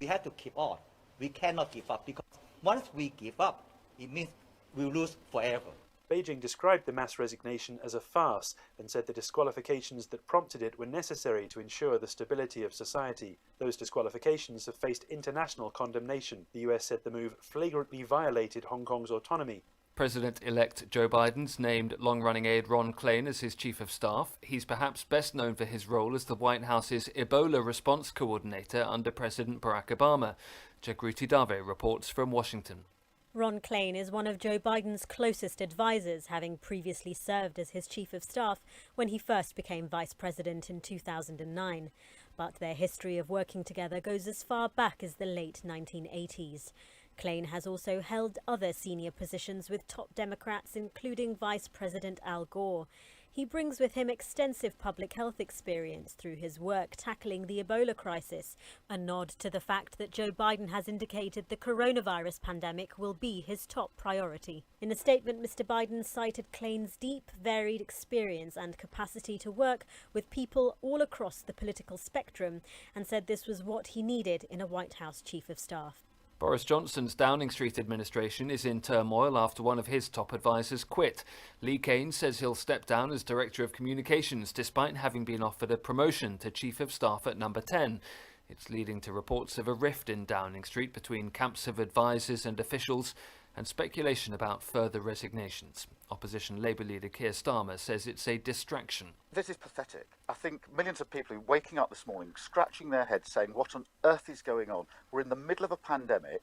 We have to keep on. We cannot give up, because once we give up, it means we'll lose forever. Beijing described the mass resignation as a farce and said the disqualifications that prompted it were necessary to ensure the stability of society. Those disqualifications have faced international condemnation. The US said the move flagrantly violated Hong Kong's autonomy. President-elect Joe Biden's named long-running aide Ron Klain as his chief of staff. He's perhaps best known for his role as the White House's Ebola response coordinator under President Barack Obama. Jagruti Dave reports from Washington. Ron Klain is one of Joe Biden's closest advisors, having previously served as his chief of staff when he first became vice president in 2009. But their history of working together goes as far back as the late 1980s. Klain has also held other senior positions with top Democrats, including Vice President Al Gore. He brings with him extensive public health experience through his work tackling the Ebola crisis, a nod to the fact that Joe Biden has indicated the coronavirus pandemic will be his top priority. In a statement, Mr. Biden cited Klain's deep, varied experience and capacity to work with people all across the political spectrum and said this was what he needed in a White House chief of staff. Boris Johnson's Downing Street administration is in turmoil after one of his top advisors quit. Lee Kane says he'll step down as Director of Communications despite having been offered a promotion to Chief of Staff at number 10. It's leading to reports of a rift in Downing Street between camps of advisors and officials and speculation about further resignations. Opposition Labour leader Keir Starmer says it's a distraction. This is pathetic. I think millions of people are waking up this morning, scratching their heads, saying, what on earth is going on? We're in the middle of a pandemic.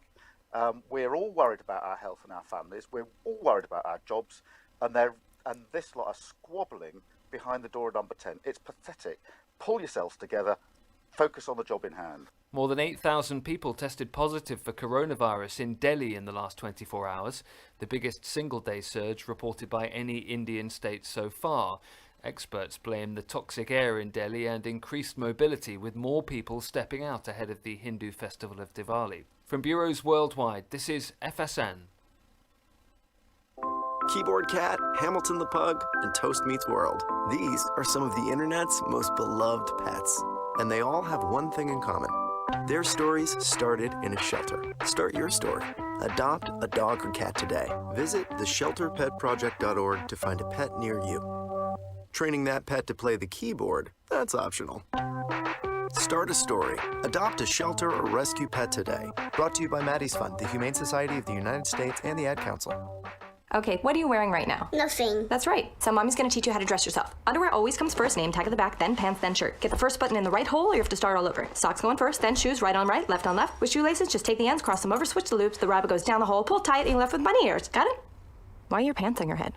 We're all worried about our health and our families. We're all worried about our jobs. And this lot are squabbling behind the door at number 10. It's pathetic. Pull yourselves together. Focus on the job in hand. More than 8,000 people tested positive for coronavirus in Delhi in the last 24 hours, the biggest single-day surge reported by any Indian state so far. Experts blame the toxic air in Delhi and increased mobility, with more people stepping out ahead of the Hindu festival of Diwali. From bureaus worldwide, this is FSN. Keyboard Cat, Hamilton the Pug, and Toast Meets World. These are some of the internet's most beloved pets. And they all have one thing in common. Their stories started in a shelter. Start your story. Adopt a dog or cat today. Visit theshelterpetproject.org to find a pet near you. Training that pet to play the keyboard, that's optional. Start a story. Adopt a shelter or rescue pet today. Brought to you by Maddie's Fund, the Humane Society of the United States, and the Ad Council. Okay, what are you wearing right now? Nothing. That's right. So mommy's gonna teach you how to dress yourself. Underwear always comes first, name tag at the back, then pants, then shirt. Get the first button in the right hole or you have to start all over. Socks going first, then shoes, right on right, left on left. With shoelaces, just take the ends, cross them over, switch the loops, the rabbit goes down the hole, pull tight, and you're left with bunny ears. Got it? Why are your pants on your head?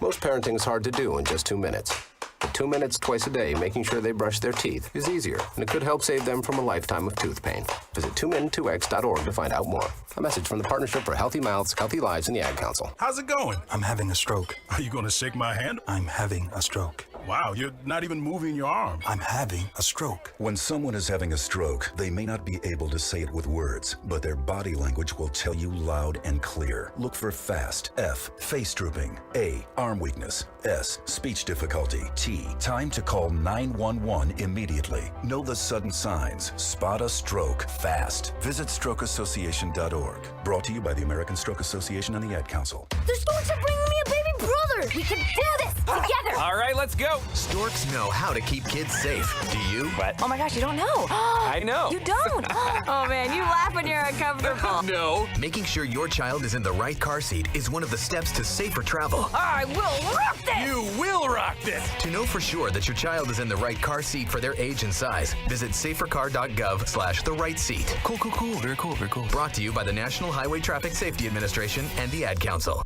Most parenting is hard to do in just 2 minutes. But 2 minutes twice a day making sure they brush their teeth is easier, and it could help save them from a lifetime of tooth pain. Visit 2min2x.org to find out more. A message from the Partnership for Healthy Mouths, Healthy Lives, and the Ad Council. How's it going? I'm having a stroke. Are you going to shake my hand? I'm having a stroke. Wow, you're not even moving your arm. I'm having a stroke. When someone is having a stroke, they may not be able to say it with words, but their body language will tell you loud and clear. Look for FAST. F, face drooping. A, arm weakness. S, speech difficulty. T, time to call 911 immediately. Know the sudden signs. Spot a stroke fast. Visit strokeassociation.org. Brought to you by the American Stroke Association and the Ad Council. The storks are bringing me a baby brother. We can do this together. All right, let's go. Storks know how to keep kids safe. Do you? What? Oh my gosh, you don't know. I know. You don't. Oh man, you laugh when you're uncomfortable. No. Making sure your child is in the right car seat is one of the steps to safer travel. I will rock this. You will rock this. To know for sure that your child is in the right car seat for their age and size, visit safercar.gov/the right seat. Cool. Very cool. Brought to you by the National Highway Traffic Safety Administration and the Ad Council.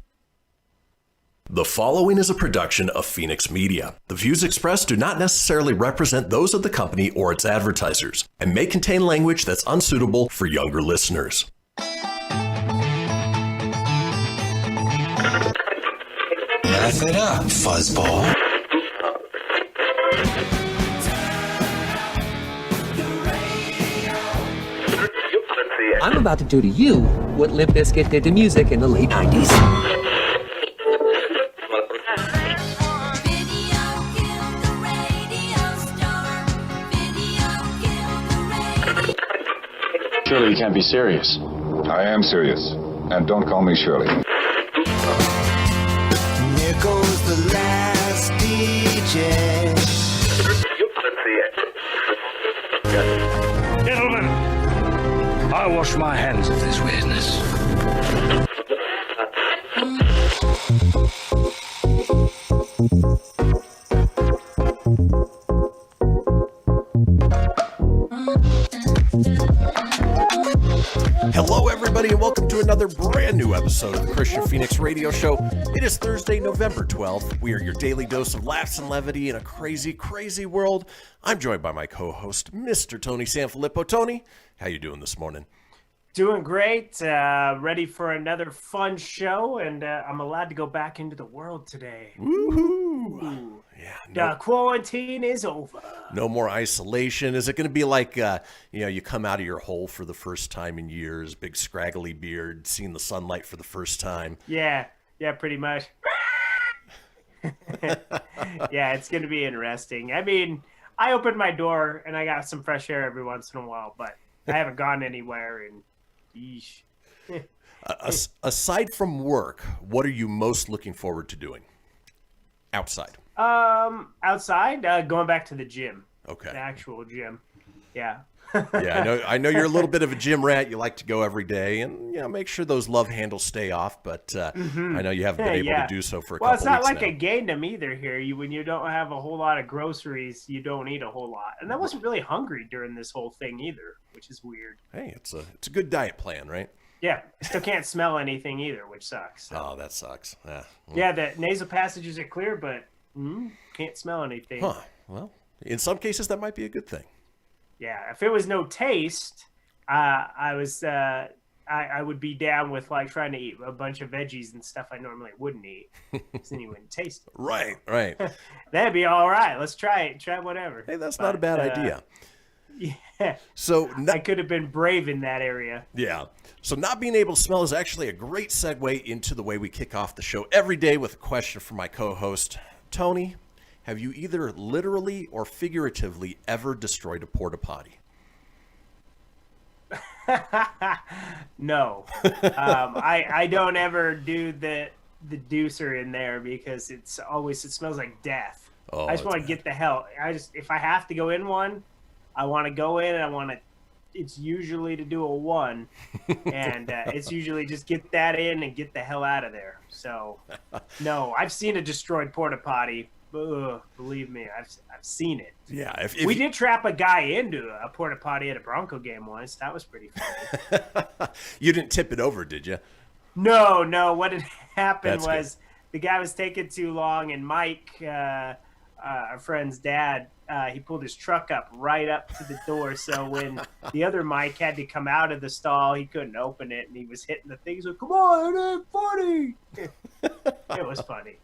The following is a production of Fenix Media. The views expressed do not necessarily represent those of the company or its advertisers and may contain language that's unsuitable for younger listeners. Laugh it up, fuzzball. I'm about to do to you what Limp Bizkit did to music in the late 90s. Surely you can't be serious. I am serious. And don't call me Shirley. There goes the last DJ. Gentlemen, I wash my hands of this weirdness. Hello, everybody, and welcome to another brand new episode of the Kristian Fenix Radio Show. It is Thursday, November 12th. We are your daily dose of laughs and levity in a crazy, crazy world. I'm joined by my co-host, Mr. Tony Sanfilippo. Tony, how you doing this morning? Doing great. Ready for another fun show, and I'm allowed to go back into the world today. Woohoo! Yeah. The quarantine is over. No more isolation. Is it going to be like, you come out of your hole for the first time in years, big scraggly beard, seeing the sunlight for the first time? Yeah, pretty much. Yeah, it's going to be interesting. I mean, I opened my door and I got some fresh air every once in a while, but I haven't gone anywhere and yeesh. Aside from work, what are you most looking forward to doing outside? Outside, going back to the gym. Okay. The actual gym. Yeah. Yeah, I know you're a little bit of a gym rat. You like to go every day and make sure those love handles stay off, but I know you haven't been able to do so for a couple weeks now. Well, it's not like I gained them either here. When you don't have a whole lot of groceries, you don't eat a whole lot. And I wasn't really hungry during this whole thing either, which is weird. Hey, it's a good diet plan, right? Yeah, still can't smell anything either, which sucks. So. Oh, that sucks. Yeah, the nasal passages are clear, but can't smell anything. Huh. Well, in some cases, that might be a good thing. Yeah, if it was no taste, I would be down with like trying to eat a bunch of veggies and stuff I normally wouldn't eat, because then you wouldn't taste it. Right. That'd be all right. Let's try it. Try whatever. Hey, that's not a bad idea. Yeah. So I could have been brave in that area. Yeah. So not being able to smell is actually a great segue into the way we kick off the show every day with a question from my co-host, Tony. Have you either literally or figuratively ever destroyed a porta-potty? No. I don't ever do the deucer in there because it smells like death. Oh, I just want to get the hell. If I have to go in one, I want to go in and it's usually to do a 1 and it's usually just get that in and get the hell out of there. So no, I've seen a destroyed porta-potty. Believe me, I've seen it. Yeah, if we did trap a guy into a porta-potty at a Bronco game once. That was pretty funny. You didn't tip it over, did you? No. What had happened was the guy was taking too long, and Mike, our friend's dad, he pulled his truck up right up to the door. So when the other Mike had to come out of the stall, he couldn't open it, and he was hitting the thing. He's like, "Come on, it ain't funny." It was funny.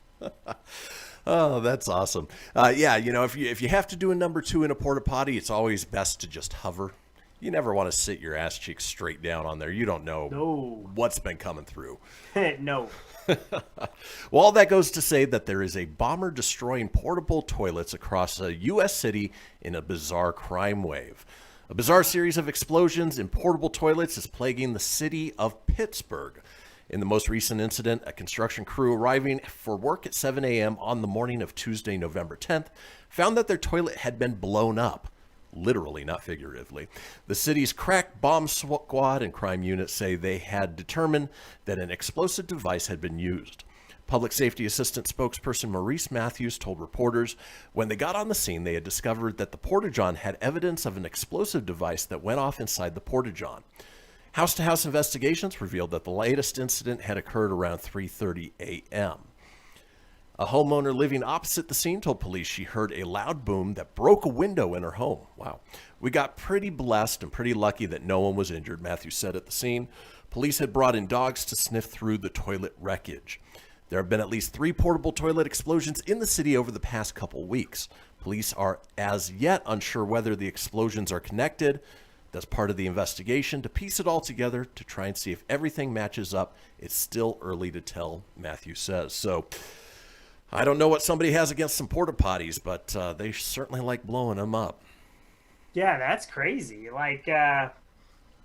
Oh, that's awesome. If you have to do a number 2 in a porta-potty, it's always best to just hover. You never want to sit your ass cheeks straight down on there. You don't know what's been coming through. No. Well, all that goes to say that there is a bomber destroying portable toilets across a U.S. city in a bizarre crime wave. A bizarre series of explosions in portable toilets is plaguing the city of Pittsburgh. In the most recent incident, a construction crew arriving for work at 7 a.m. on the morning of Tuesday, November 10th, found that their toilet had been blown up. Literally, not figuratively. The city's crack bomb squad and crime unit say they had determined that an explosive device had been used. Public Safety Assistant spokesperson Maurice Matthews told reporters when they got on the scene, they had discovered that the Porta-John had evidence of an explosive device that went off inside the Porta-John. House-to-house investigations revealed that the latest incident had occurred around 3:30 a.m. A homeowner living opposite the scene told police she heard a loud boom that broke a window in her home. Wow. We got pretty blessed and pretty lucky that no one was injured, Matthews said at the scene. Police had brought in dogs to sniff through the toilet wreckage. There have been at least 3 portable toilet explosions in the city over the past couple weeks. Police are as yet unsure whether the explosions are connected. That's part of the investigation to piece it all together to try and see if everything matches up. It's still early to tell, Matthews says. So I don't know what somebody has against some porta potties, but they certainly like blowing them up. Yeah, that's crazy. Like,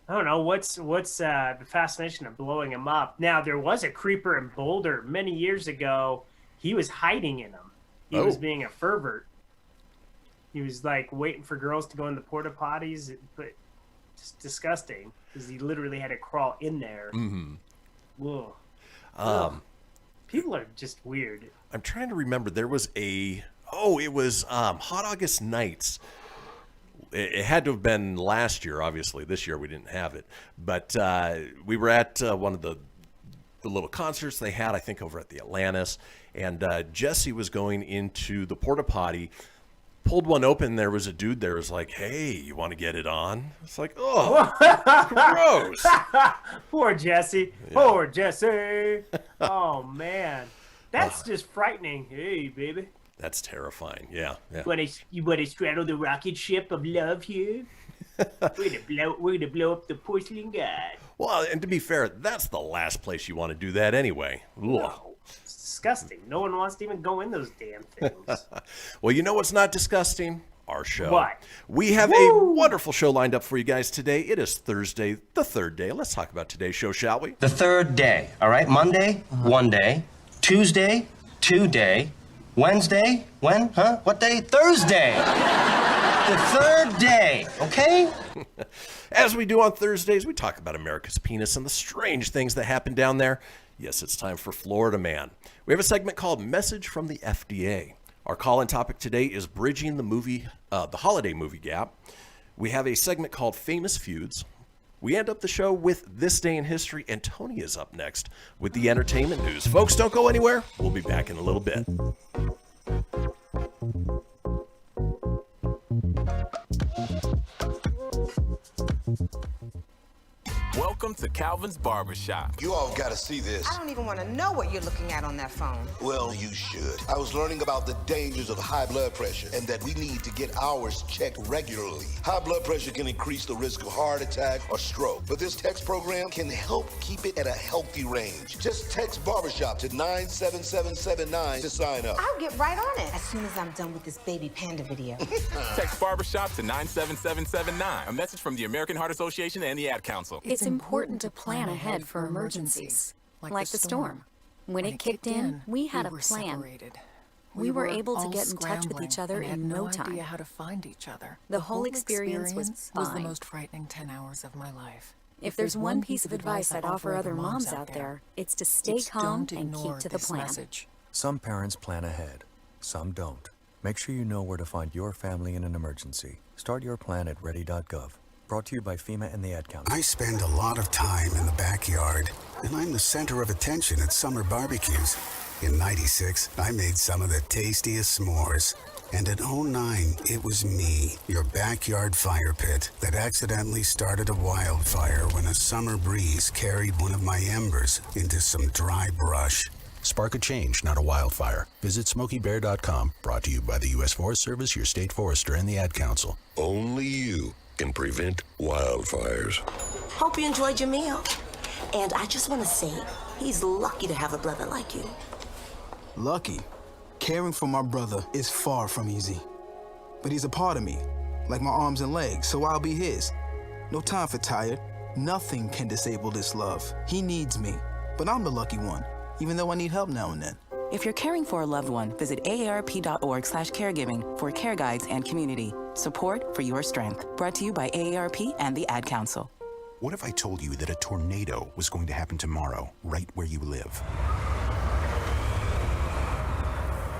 I don't know what's the fascination of blowing him up. Now, there was a creeper in Boulder many years ago. He was hiding in them. He was being a pervert. He was like waiting for girls to go in the porta-potties, but just disgusting because he literally had to crawl in there. Mm-hmm. Whoa. People are just weird. I'm trying to remember. There was it was Hot August Nights. It had to have been last year, obviously. This year we didn't have it. But we were at one of the little concerts they had, I think, over at the Atlantis. And Jesse was going into the porta-potty, pulled one open. There was a dude there was like, hey, you want to get it on? It's like, oh, gross. Poor Jesse. Yeah. Poor Jesse. Oh, man. That's just frightening. Hey, baby. That's terrifying. Yeah. You want to straddle the rocket ship of love here? We're gonna blow up the porcelain god. Well, and to be fair, that's the last place you want to do that anyway. No, it's disgusting. No one wants to even go in those damn things. Well, you know what's not disgusting? Our show. What? We have a wonderful show lined up for you guys today. It is Thursday, the third day. Let's talk about today's show, shall we? The third day, all right? Monday, 1 day. Tuesday, 2 day. Wednesday, when? Huh? What day? Thursday. The third day, okay? As we do on Thursdays, we talk about America's penis and the strange things that happen down there. Yes, it's time for Florida Man. We have a segment called Message from the FDA. Our call-in topic today is bridging the holiday movie gap. We have a segment called Famous Feuds. We end up the show with This Day in History, and Tony is up next with the entertainment news. Folks, don't go anywhere. We'll be back in a little bit. Welcome to Calvin's Barbershop. You all gotta see this. I don't even want to know what you're looking at on that phone. Well, you should. I was learning about the dangers of high blood pressure and that we need to get ours checked regularly. High blood pressure can increase the risk of heart attack or stroke, but this text program can help keep it at a healthy range. Just text Barbershop to 97779 to sign up. I'll get right on it as soon as I'm done with this baby panda video. Text Barbershop to 97779. A message from the American Heart Association and the Ad Council. It's important to plan ahead for emergencies, like the storm. When it kicked in, we had a plan. Separated. We were able to get in touch with each other in no time. Idea how to find each other. The whole experience was the fine. most frightening 10 hours of my life. If there's one piece of advice I'd offer other moms out there, it's to stay calm and keep to the plan. Message. Some parents plan ahead, some don't. Make sure you know where to find your family in an emergency. Start your plan at ready.gov. Brought to you by FEMA and the Ad Council. I spend a lot of time in the backyard, and I'm the center of attention at summer barbecues. In '96, I made some of the tastiest s'mores. And in '09, it was me, your backyard fire pit, that accidentally started a wildfire when a summer breeze carried one of my embers into some dry brush. Spark a change, not a wildfire. Visit SmokeyBear.com. Brought to you by the U.S. Forest Service, your state forester, and the Ad Council. Only you can prevent wildfires. Hope you enjoyed your meal. And I just want to say, he's lucky to have a brother like you. Lucky? Caring for my brother is far from easy. But he's a part of me, like my arms and legs, so I'll be his. No time for tired. Nothing can disable this love. He needs me, but I'm the lucky one, even though I need help now and then. If you're caring for a loved one, visit aarp.org/caregiving for care guides and community. Support for your strength. Brought to you by AARP and the Ad Council. What if I told you that a tornado was going to happen tomorrow, right where you live?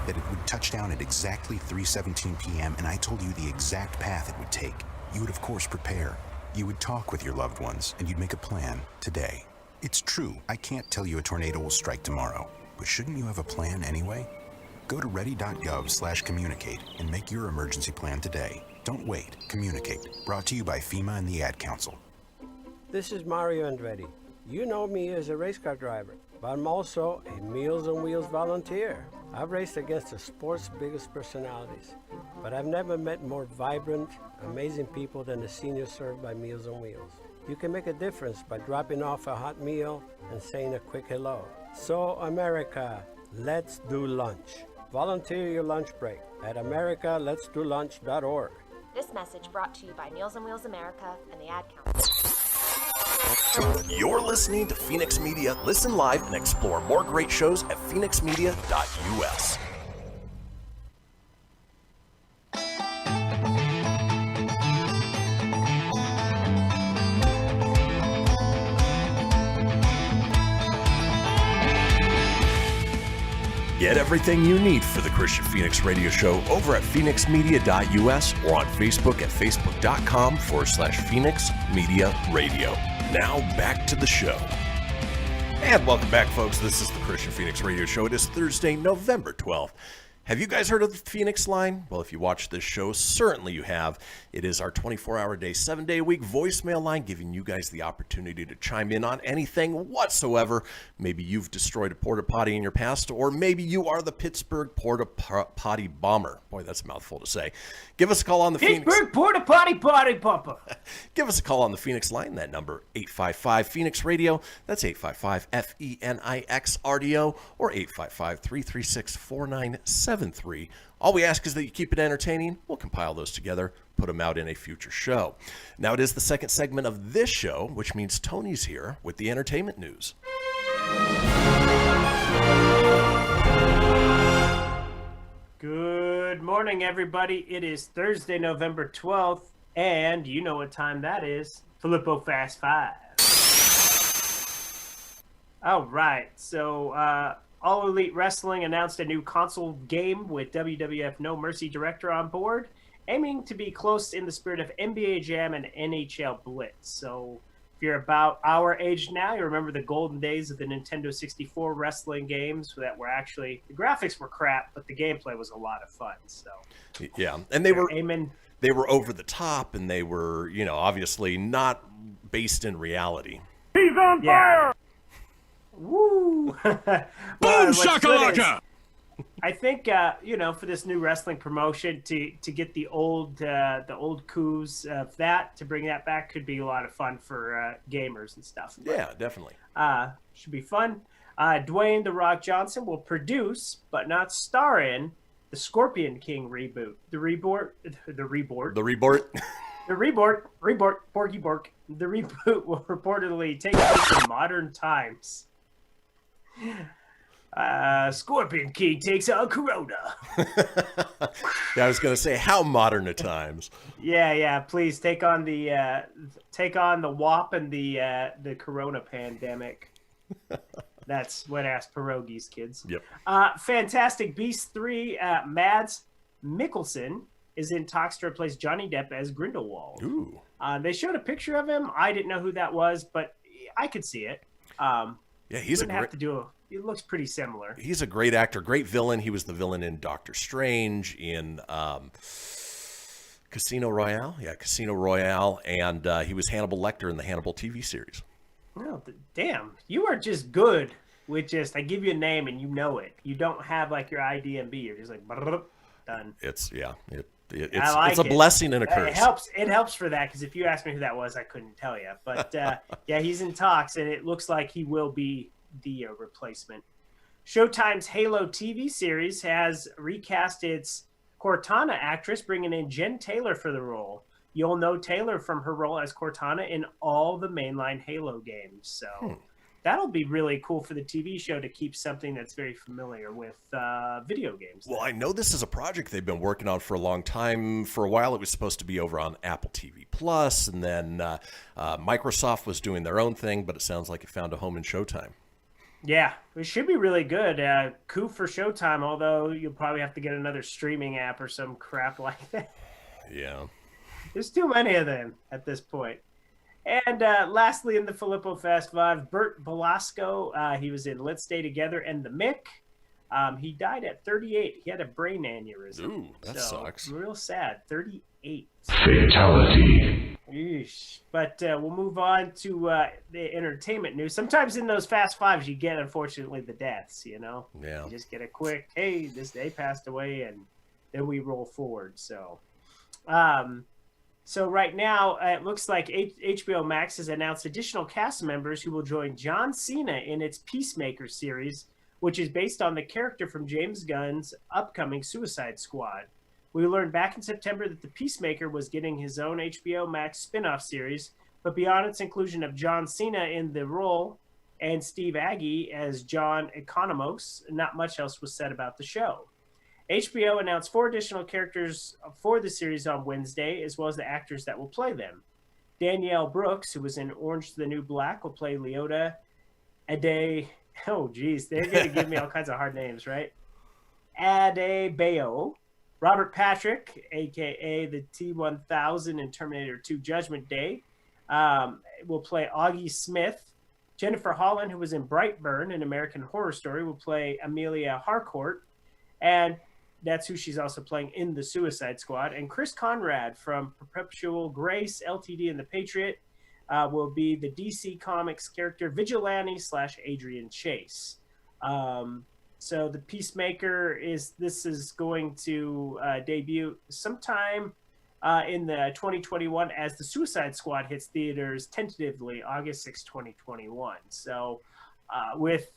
That it would touch down at exactly 3:17 p.m., and I told you the exact path it would take. You would, of course, prepare. You would talk with your loved ones, and you'd make a plan today. It's true, I can't tell you a tornado will strike tomorrow, but shouldn't you have a plan anyway? Go to ready.gov/communicate and make your emergency plan today. Don't wait, communicate. Brought to you by FEMA and the Ad Council. This is Mario Andretti. You know me as a race car driver, but I'm also a Meals on Wheels volunteer. I've raced against the sport's biggest personalities, but I've never met more vibrant, amazing people than the seniors served by Meals on Wheels. You can make a difference by dropping off a hot meal and saying a quick hello. So, America, let's do lunch. Volunteer your lunch break at americaletsdolunch.org. This message brought to you by Meals on Wheels America and the Ad Council. You're listening to Fenix Media. Listen live and explore more great shows at phoenixmedia.us. Get everything you need for the Kristian Fenix radio show over at phoenixmedia.us or on Facebook at facebook.com/Fenix Media Radio. Now back to the show. And welcome back, folks. This is the Kristian Fenix radio show. It is Thursday, November 12th. Have you guys heard of the Fenix Line? Well, if you watch this show, certainly you have. It is our 24-hour-a-day, 7-day-a-week voicemail line, giving you guys the opportunity to chime in on anything whatsoever. Maybe you've destroyed a Porta-Potty in your past, or maybe you are the Pittsburgh Porta-Potty bomber. Boy, that's a mouthful to say. Give us a call on the Pittsburgh Porta-Potty potty pumper. Give us a call on the Fenix Line. That number, 855-FENIX-RADIO. That's 855-FENIX-RDO or 855-336-4973. All we ask is that you keep it entertaining. We'll compile those together, put them out in a future show. Now, it is the second segment of this show, which means Tony's here with the entertainment news. Good morning, everybody. It is Thursday, November 12th, and you know what time that is. Filippo Fast 5. All right, so All Elite Wrestling announced a new console game with WWF No Mercy Director on board, aiming to be close in the spirit of NBA Jam and NHL Blitz. So if you're about our age now, you remember the golden days of the Nintendo 64 wrestling games that were actually, the graphics were crap, but the gameplay was a lot of fun. So yeah, and they were aiming. They were over the top, and they were, you know, obviously not based in reality. He's on fire! Woo! Boom shakalaka! I think you know, for this new wrestling promotion to get the old coups of that, to bring that back could be a lot of fun for gamers and stuff. But, yeah, definitely. Should be fun. Dwayne "The Rock" Johnson will produce, but not star in, the Scorpion King reboot. The reboot. Porky Bork. The reboot will reportedly take place in modern times. Scorpion King takes on Corona. Yeah, I was going to say, how modern at times. Yeah. Please take on the WAP and the Corona pandemic. That's what asked pierogies, kids. Yep. Fantastic Beasts 3. Mads Mikkelsen is in talks to replace Johnny Depp as Grindelwald. Ooh. They showed a picture of him. I didn't know who that was, but I could see it. Yeah, it looks pretty similar. He's a great actor, great villain. He was the villain in Doctor Strange, in Casino Royale. Yeah, Casino Royale, and he was Hannibal Lecter in the Hannibal TV series. Oh, damn. You are just good with just, I give you a name and you know it. You don't have like your IDMB. You're just like, done. It's a blessing and a curse. It helps for that, because if you asked me who that was, I couldn't tell you. But yeah, he's in talks, and it looks like he will be the replacement. Showtime's Halo TV series has recast its Cortana actress, bringing in Jen Taylor for the role. You'll know Taylor from her role as Cortana in all the mainline Halo games. So that'll be really cool for the TV show to keep something that's very familiar with video games. Well, I know this is a project they've been working on for a long time. For a while, it was supposed to be over on Apple TV Plus, and then Microsoft was doing their own thing, but it sounds like it found a home in Showtime. Yeah, it should be really good. Coup for Showtime, although you'll probably have to get another streaming app or some crap like that. Yeah. There's too many of them at this point. And lastly, in the Filippo Fast 5, Burt Belasco. He was in Let's Stay Together and The Mick. He died at 38. He had a brain aneurysm. Ooh, that sucks. Real sad. 38. Fatality. Eesh. But we'll move on to the entertainment news. Sometimes in those Fast Fives, you get, unfortunately, the deaths, you know? Yeah. You just get a quick, hey, they passed away, and then we roll forward. So right now, it looks like HBO Max has announced additional cast members who will join John Cena in its Peacemaker series, which is based on the character from James Gunn's upcoming Suicide Squad. We learned back in September that the Peacemaker was getting his own HBO Max spin-off series, But beyond its inclusion of John Cena in the role and Steve Agee as John Economos, not much else was said about the show. HBO announced 4 additional characters for the series on Wednesday, as well as the actors that will play them. Danielle Brooks, who was in Orange is the New Black, will play Leota Ade. Oh, geez, they're going to give me all kinds of hard names, right? Adebayo. Robert Patrick, a.k.a. the T-1000 in Terminator 2 Judgment Day, will play Augie Smith. Jennifer Holland, who was in Brightburn, an American Horror Story, will play Amelia Harcourt. And that's who she's also playing in the Suicide Squad. And Chris Conrad from Perpetual Grace, LTD, and The Patriot will be the DC Comics character Vigilante / Adrian Chase. So the Peacemaker is going to debut sometime in the 2021 as the Suicide Squad hits theaters tentatively August 6, 2021. So with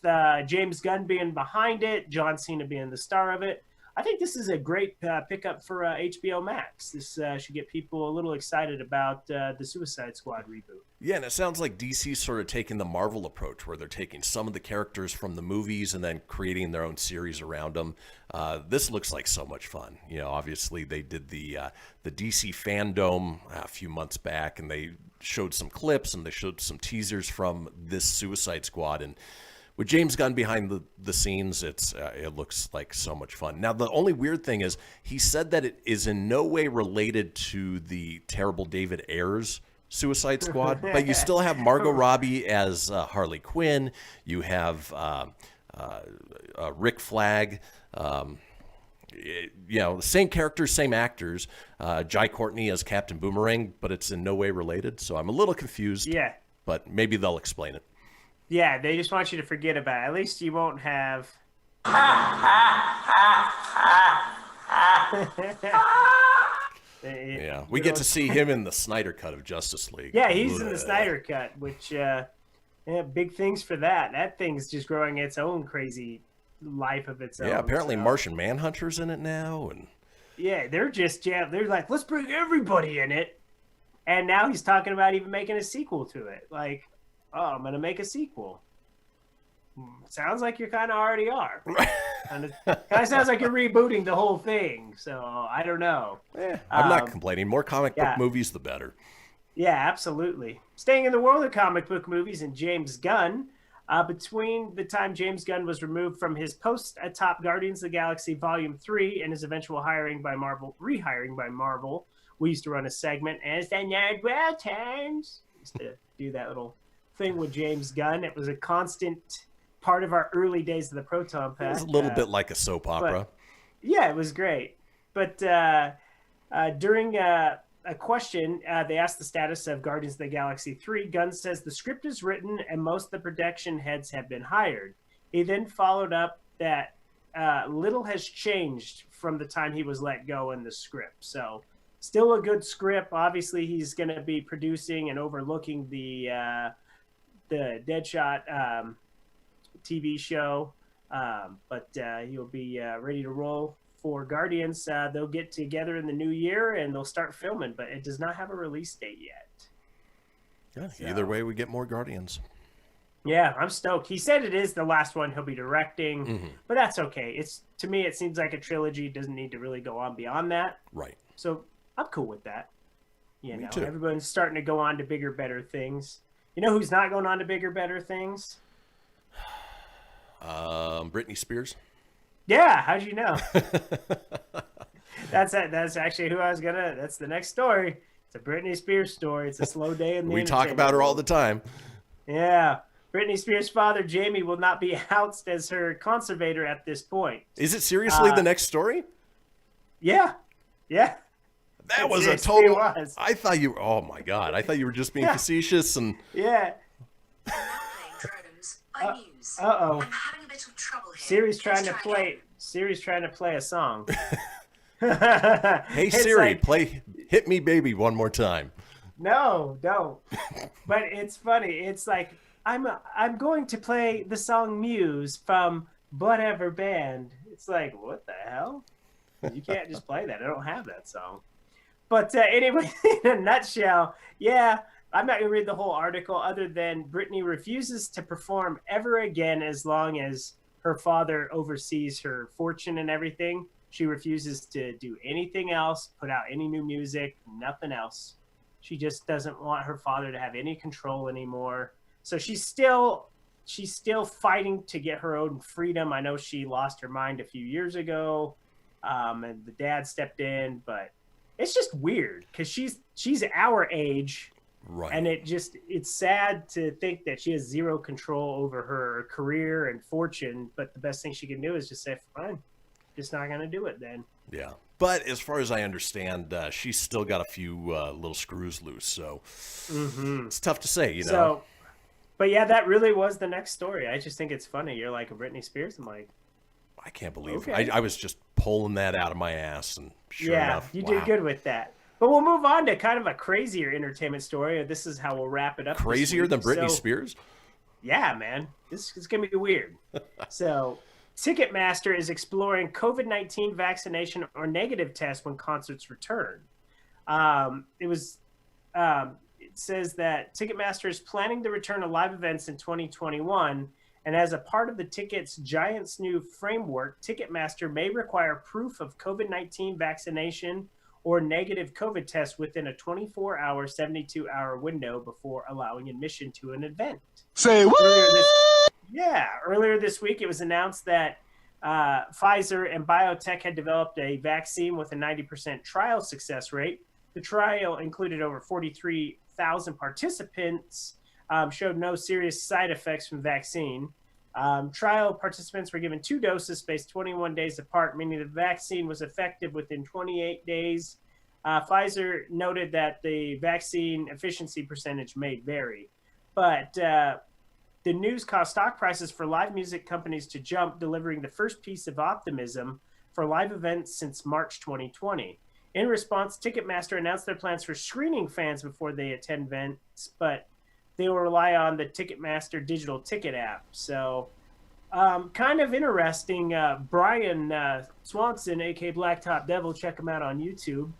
James Gunn being behind it, John Cena being the star of it, I think this is a great pickup for HBO Max. This should get people a little excited about the Suicide Squad reboot. Yeah, and it sounds like DC's sort of taking the Marvel approach, where they're taking some of the characters from the movies and then creating their own series around them. This looks like so much fun. You know, obviously they did the DC Fandom a few months back, and they showed some clips and they showed some teasers from this Suicide Squad. And with James Gunn behind the scenes, it looks like so much fun. Now, the only weird thing is he said that it is in no way related to the terrible David Ayers Suicide Squad, but you still have Margot Robbie as Harley Quinn. You have Rick Flag. The same characters, same actors. Jai Courtney as Captain Boomerang, but it's in no way related. So I'm a little confused. Yeah. But maybe they'll explain it. Yeah, they just want you to forget about it. At least you won't have... Yeah, we get to see him in the Snyder Cut of Justice League. Yeah, he's in the Snyder Cut, which, big things for that. That thing's just growing its own crazy life of its own. Yeah, apparently Martian Manhunter's in it now. And yeah, they're like, let's bring everybody in it. And now he's talking about even making a sequel to it. Like, oh, I'm going to make a sequel. Sounds like you kind of already are. Kind of sounds like you're rebooting the whole thing. So I don't know. I'm not complaining. More comic book movies, the better. Yeah, absolutely. Staying in the world of comic book movies and James Gunn, between the time James Gunn was removed from his post atop Guardians of the Galaxy Volume 3 and his eventual rehiring by Marvel, we used to run a segment as the Nerd World Turns. We used to do that little thing with James Gunn. It was a constant part of our early days of the Proton Pack. It was a little bit like a soap opera. Yeah, it was great. But during a question, they asked the status of Guardians of the Galaxy 3. Gunn says the script is written and most of the production heads have been hired. He then followed up that little has changed from the time he was let go in the script. So still a good script. Obviously, he's going to be producing and overlooking the Deadshot TV show, but he'll be ready to roll for Guardians. They'll get together in the new year and they'll start filming, but it does not have a release date yet. Yeah, so, either way, we get more Guardians. Yeah, I'm stoked. He said it is the last one he'll be directing, but that's okay. To me, it seems like a trilogy. Doesn't need to really go on beyond that. Right. So I'm cool with that. You know, too. Everyone's starting to go on to bigger, better things. You know who's not going on to bigger, better things? Britney Spears. Yeah, how'd you know? That's actually who I was gonna. That's the next story. It's a Britney Spears story. It's a slow day in the. We talk about her all the time. Yeah, Britney Spears' father Jamie will not be ousted as her conservator at this point. Is it seriously the next story? Yeah. That was a total. I thought you. Oh my God! I thought you were just being facetious and. Yeah. Uh-oh. I'm having a bit of trouble here. Siri's trying to play a song. Hey Siri, Hit Me Baby one more time. No, don't. But it's funny. It's like I'm going to play the song Muse from whatever band. It's like, what the hell? You can't just play that. I don't have that song. But anyway, in a nutshell, yeah, I'm not going to read the whole article other than Britney refuses to perform ever again as long as her father oversees her fortune and everything. She refuses to do anything else, put out any new music, nothing else. She just doesn't want her father to have any control anymore. So she's still fighting to get her own freedom. I know she lost her mind a few years ago, and the dad stepped in, but it's just weird because she's our age. Right. And it's sad to think that she has zero control over her career and fortune, but the best thing she can do is just say, fine, just not going to do it then. Yeah. But as far as I understand, she's still got a few little screws loose. So it's tough to say, you know. So, but yeah, that really was the next story. I just think it's funny. You're like a Britney Spears. I'm like, I can't believe okay. I was just pulling that out of my ass. And sure enough, you did good with that. But we'll move on to kind of a crazier entertainment story. This is how we'll wrap it up. Crazier than Britney Spears? Yeah, man. This is going to be weird. So Ticketmaster is exploring COVID-19 vaccination or negative test when concerts return. It says that Ticketmaster is planning to return to live events in 2021. And as a part of the ticket's Giants' new framework, Ticketmaster may require proof of COVID-19 vaccination or negative COVID test within a 24-hour, 72-hour window before allowing admission to an event. Say what? Earlier this week, it was announced that Pfizer and biotech had developed a vaccine with a 90% trial success rate. The trial included over 43,000 participants, showed no serious side effects from the vaccine. Trial participants were given 2 doses spaced 21 days apart, meaning the vaccine was effective within 28 days. Pfizer noted that the vaccine efficiency percentage may vary. But the news caused stock prices for live music companies to jump, delivering the first piece of optimism for live events since March 2020. In response, Ticketmaster announced their plans for screening fans before they attend events, but they will rely on the Ticketmaster digital ticket app. So kind of interesting. Brian Swanson, a.k.a. Blacktop Devil, check him out on YouTube.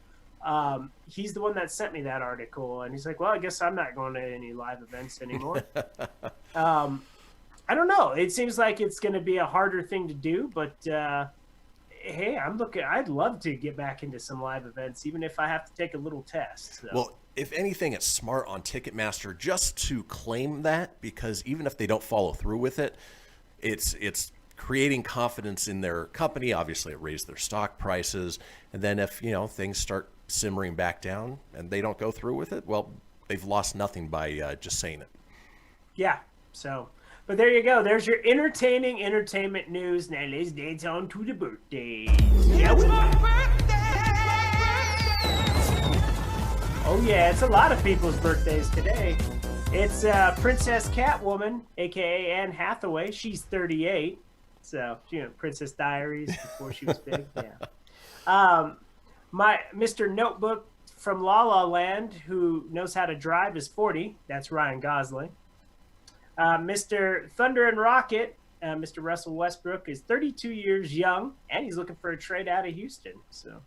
He's the one that sent me that article, and he's like, well, I guess I'm not going to any live events anymore. I don't know. It seems like it's going to be a harder thing to do, but hey, I'd love to get back into some live events, even if I have to take a little test. So. Well, if anything, it's smart on Ticketmaster just to claim that, because even if they don't follow through with it, it's creating confidence in their company. Obviously, it raised their stock prices. And then if, things start simmering back down and they don't go through with it, well, they've lost nothing by just saying it. Yeah. So, but there you go. There's your entertainment news. Now let's dance on to the birthdays. Oh yeah, it's a lot of people's birthdays today. It's Princess Catwoman, aka Anne Hathaway. She's 38. So, Princess Diaries before she was big. Yeah. My Mr. Notebook from La La Land, who knows how to drive, is 40. That's Ryan Gosling. Mr. Thunder and Rocket, Mr. Russell Westbrook, is 32 years young, and he's looking for a trade out of Houston. So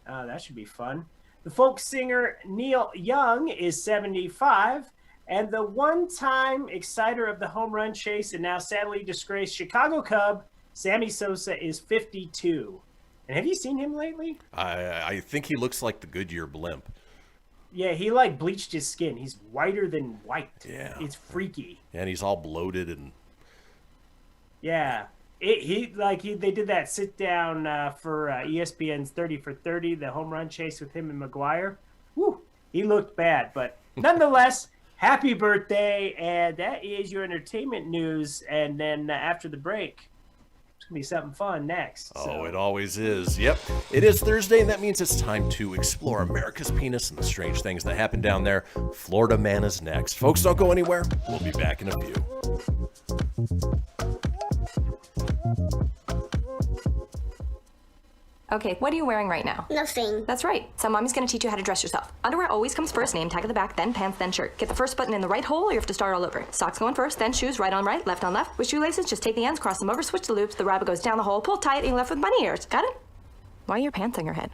that should be fun. The folk singer Neil Young is 75, and the one-time exciter of the home run chase and now sadly disgraced Chicago Cub, Sammy Sosa, is 52. And have you seen him lately? I think he looks like the Goodyear blimp. Yeah, he bleached his skin. He's whiter than white. Yeah. It's freaky. And he's all bloated and... Yeah. They did that sit down for ESPN's 30 for 30, the home run chase with him and McGuire. Woo, he looked bad, but nonetheless, happy birthday. And that is your entertainment news. And then after the break, it's going to be something fun next. Oh, it always is. Yep. It is Thursday, and that means it's time to explore America's penis and the strange things that happen down there. Florida Man is next. Folks, don't go anywhere. We'll be back in a few. Okay, what are you wearing right now? Nothing. That's right. So mommy's gonna teach you how to dress yourself. Underwear always comes first, name tag at the back, then pants, then shirt. Get the first button in the right hole or you have to start all over. Socks going first, then shoes, right on right, left on left. With shoelaces, just take the ends, cross them over, switch the loops, the rabbit goes down the hole, pull tight, and you're left with bunny ears. Got it? Why are your pants on your head?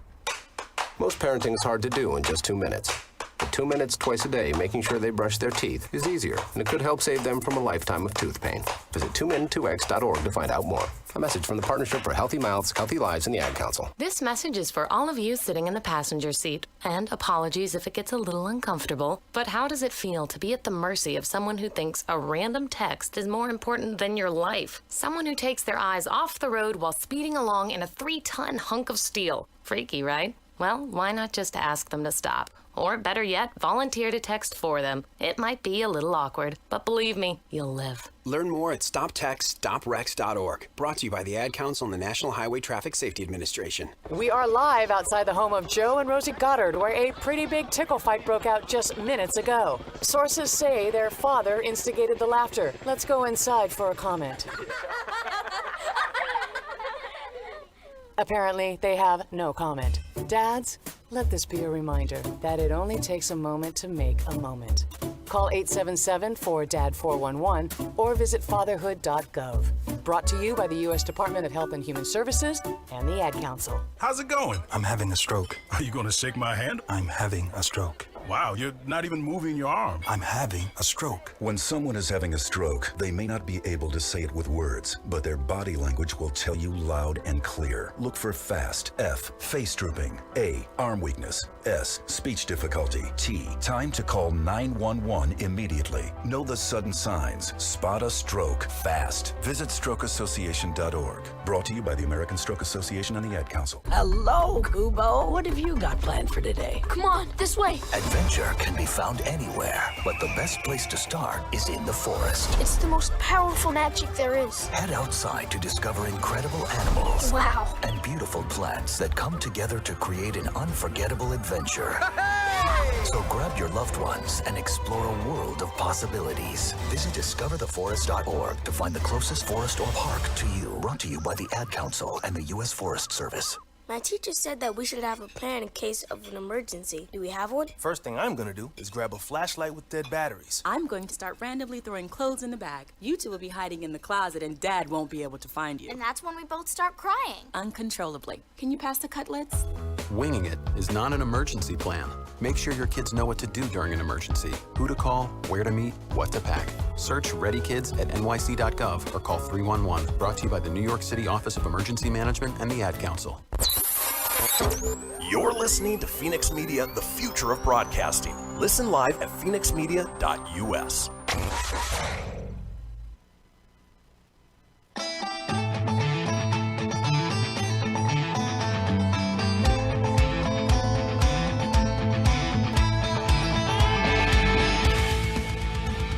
Most parenting is hard to do in just 2 minutes. But 2 minutes twice a day making sure they brush their teeth is easier, and it could help save them from a lifetime of tooth pain. Visit 2min2x.org to find out more. A message from the Partnership for Healthy Mouths, Healthy Lives, and the Ad Council. This message is for all of you sitting in the passenger seat. And apologies if it gets a little uncomfortable, but how does it feel to be at the mercy of someone who thinks a random text is more important than your life? Someone who takes their eyes off the road while speeding along in a 3-ton hunk of steel. Freaky, right? Well, why not just ask them to stop? Or better yet, volunteer to text for them. It might be a little awkward, but believe me, you'll live. Learn more at StopTextStopWrecks.org. Brought to you by the Ad Council and the National Highway Traffic Safety Administration. We are live outside the home of Joe and Rosie Goddard, where a pretty big tickle fight broke out just minutes ago. Sources say their father instigated the laughter. Let's go inside for a comment. Apparently, they have no comment. Dads, let this be a reminder that it only takes a moment to make a moment. Call 877-4DAD-411 or visit fatherhood.gov. Brought to you by the U.S. Department of Health and Human Services and the Ad Council. How's it going? I'm having a stroke. Are you going to shake my hand? I'm having a stroke. Wow, you're not even moving your arm. I'm having a stroke. When someone is having a stroke, they may not be able to say it with words, but their body language will tell you loud and clear. Look for FAST. F, face drooping. A, arm weakness. S, speech difficulty. T, time to call 911 immediately. Know the sudden signs. Spot a stroke fast. Visit strokeassociation.org. Brought to you by the American Stroke Association and the Ad Council. Hello, Kubo. What have you got planned for today? Come on, this way. Adventure can be found anywhere, but the best place to start is in the forest. It's the most powerful magic there is. Head outside to discover incredible animals. Wow. And beautiful plants that come together to create an unforgettable adventure. So grab your loved ones and explore a world of possibilities. Visit discovertheforest.org to find the closest forest or park to you. Brought to you by the Ad Council and the U.S. Forest Service. My teacher said that we should have a plan in case of an emergency. Do we have one? First thing I'm gonna do is grab a flashlight with dead batteries. I'm going to start randomly throwing clothes in the bag. You two will be hiding in the closet and Dad won't be able to find you. And that's when we both start crying. Uncontrollably. Can you pass the cutlets? Winging it is not an emergency plan. Make sure your kids know what to do during an emergency. Who to call, where to meet, what to pack. Search Ready Kids at nyc.gov or call 311. Brought to you by the New York City Office of Emergency Management and the Ad Council. You're listening to Fenix Media, the future of broadcasting. Listen live at phoenixmedia.us.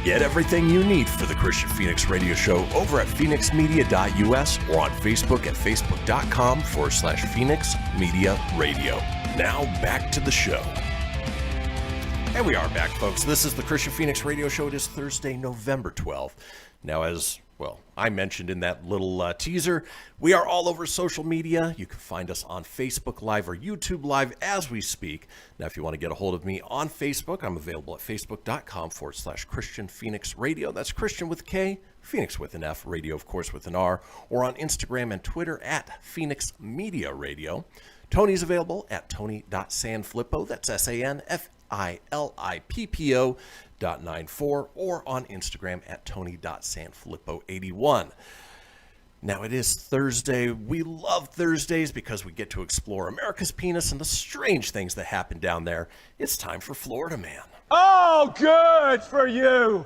Get everything you need for the Kristian Fenix Radio Show over at phoenixmedia.us or on Facebook at facebook.com/Fenix Media Radio. Now back to the show. And we are back, folks. This is the Kristian Fenix Radio Show. It is Thursday, November 12th. Now, as well, I mentioned in that little teaser, we are all over social media. You can find us on Facebook Live or YouTube Live as we speak. Now, if you want to get a hold of me on Facebook, I'm available at facebook.com/Kristian Fenix Radio. That's Kristian with K, Fenix with an F, Radio, of course, with an R, or on Instagram and Twitter at Fenix Media Radio. Tony's available at Tony.Sanfilippo. That's SANFILIPPO.94 or on Instagram at Tony.Sanfilippo81. Now, it is Thursday. We love Thursdays because we get to explore America's penis and the strange things that happen down there. It's time for Florida Man. Oh, good for you.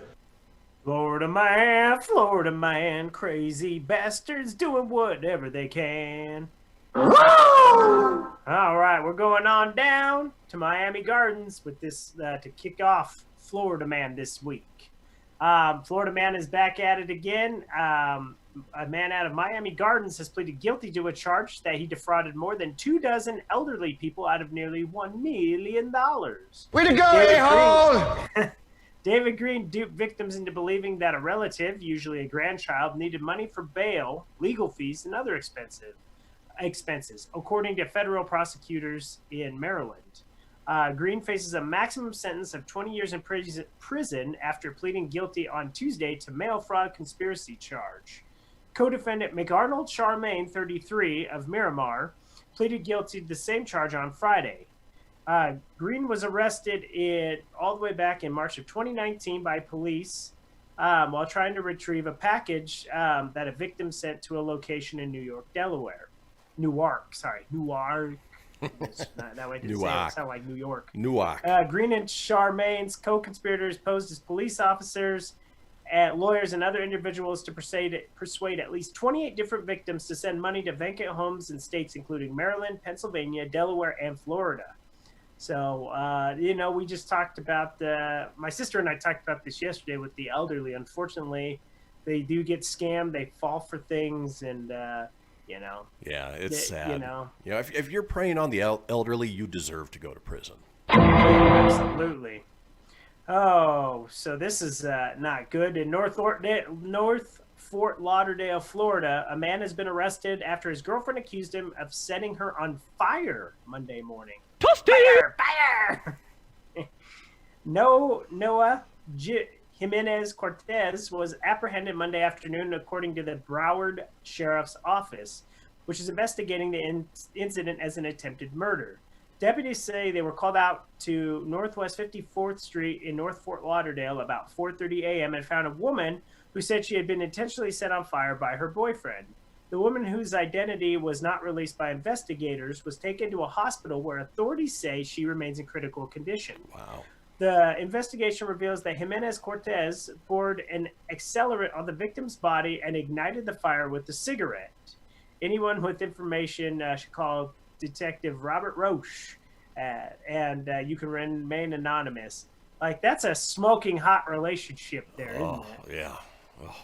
Florida man, crazy bastards doing whatever they can. All right, we're going on down to Miami Gardens with this to kick off Florida Man this week. Florida Man is back at it again. A man out of Miami Gardens has pleaded guilty to a charge that he defrauded more than 24 elderly people out of nearly $1 million. Way to go, a-hole! David Green duped victims into believing that a relative, usually a grandchild, needed money for bail, legal fees, and other expenses, according to federal prosecutors in Maryland. Green faces a maximum sentence of 20 years in prison after pleading guilty on Tuesday to mail fraud conspiracy charge. Co-defendant McArnold Charmaine, 33, of Miramar, pleaded guilty to the same charge on Friday. Green was arrested all the way back in March of 2019 by police while trying to retrieve a package that a victim sent to a location in Newark. That way to say it sound like New York. Newark. Green and Charmaine's co-conspirators posed as police officers, lawyers, and other individuals to persuade at least 28 different victims to send money to vacant homes in states including Maryland, Pennsylvania, Delaware, and Florida. So, we just talked about my sister and I talked about this yesterday with the elderly. Unfortunately, they do get scammed. They fall for things and, Yeah, it's sad. If you're preying on the elderly, you deserve to go to prison. Absolutely. Oh, so this is not good. In North Fort Lauderdale, Florida, a man has been arrested after his girlfriend accused him of setting her on fire Monday morning. Fire! Noah Jimenez Cortez was apprehended Monday afternoon, according to the Broward Sheriff's Office, which is investigating the incident as an attempted murder. Deputies say they were called out to Northwest 54th Street in North Fort Lauderdale about 4:30 a.m. and found a woman who said she had been intentionally set on fire by her boyfriend. The woman, whose identity was not released by investigators, was taken to a hospital where authorities say she remains in critical condition. Wow. The investigation reveals that Jimenez Cortez poured an accelerant on the victim's body and ignited the fire with a cigarette. Anyone with information should call Detective Robert Roche, and you can remain anonymous. Like, that's a smoking hot relationship there, isn't it? Yeah. Oh.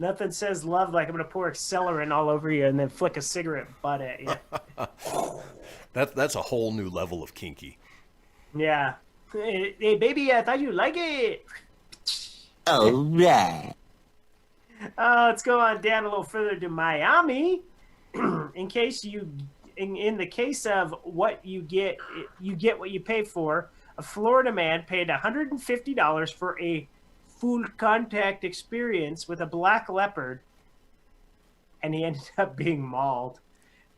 Nothing says love like I'm going to pour accelerant all over you and then flick a cigarette butt at you. That's a whole new level of kinky. Yeah. Hey, baby, I thought you'd like it. All right. Let's go on down a little further to Miami. In the case of what you get what you pay for, a Florida man paid $150 for a full contact experience with a black leopard, and he ended up being mauled.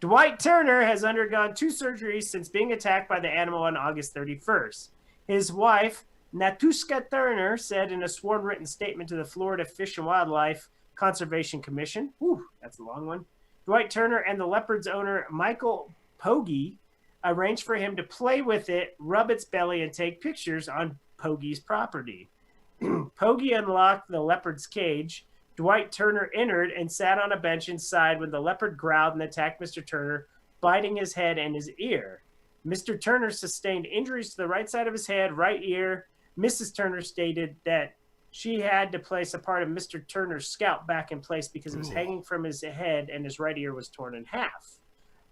Dwight Turner has undergone 2 surgeries since being attacked by the animal on August 31st. His wife, Natuska Turner, said in a sworn written statement to the Florida Fish and Wildlife Conservation Commission, that's a long one, Dwight Turner and the leopard's owner, Michael Pogge, arranged for him to play with it, rub its belly, and take pictures on Pogge's property. Pogge unlocked the leopard's cage. Dwight Turner entered and sat on a bench inside when the leopard growled and attacked Mr. Turner, biting his head and his ear. Mr. Turner sustained injuries to the right side of his head, right ear. Mrs. Turner stated that she had to place a part of Mr. Turner's scalp back in place because it was hanging from his head and his right ear was torn in half.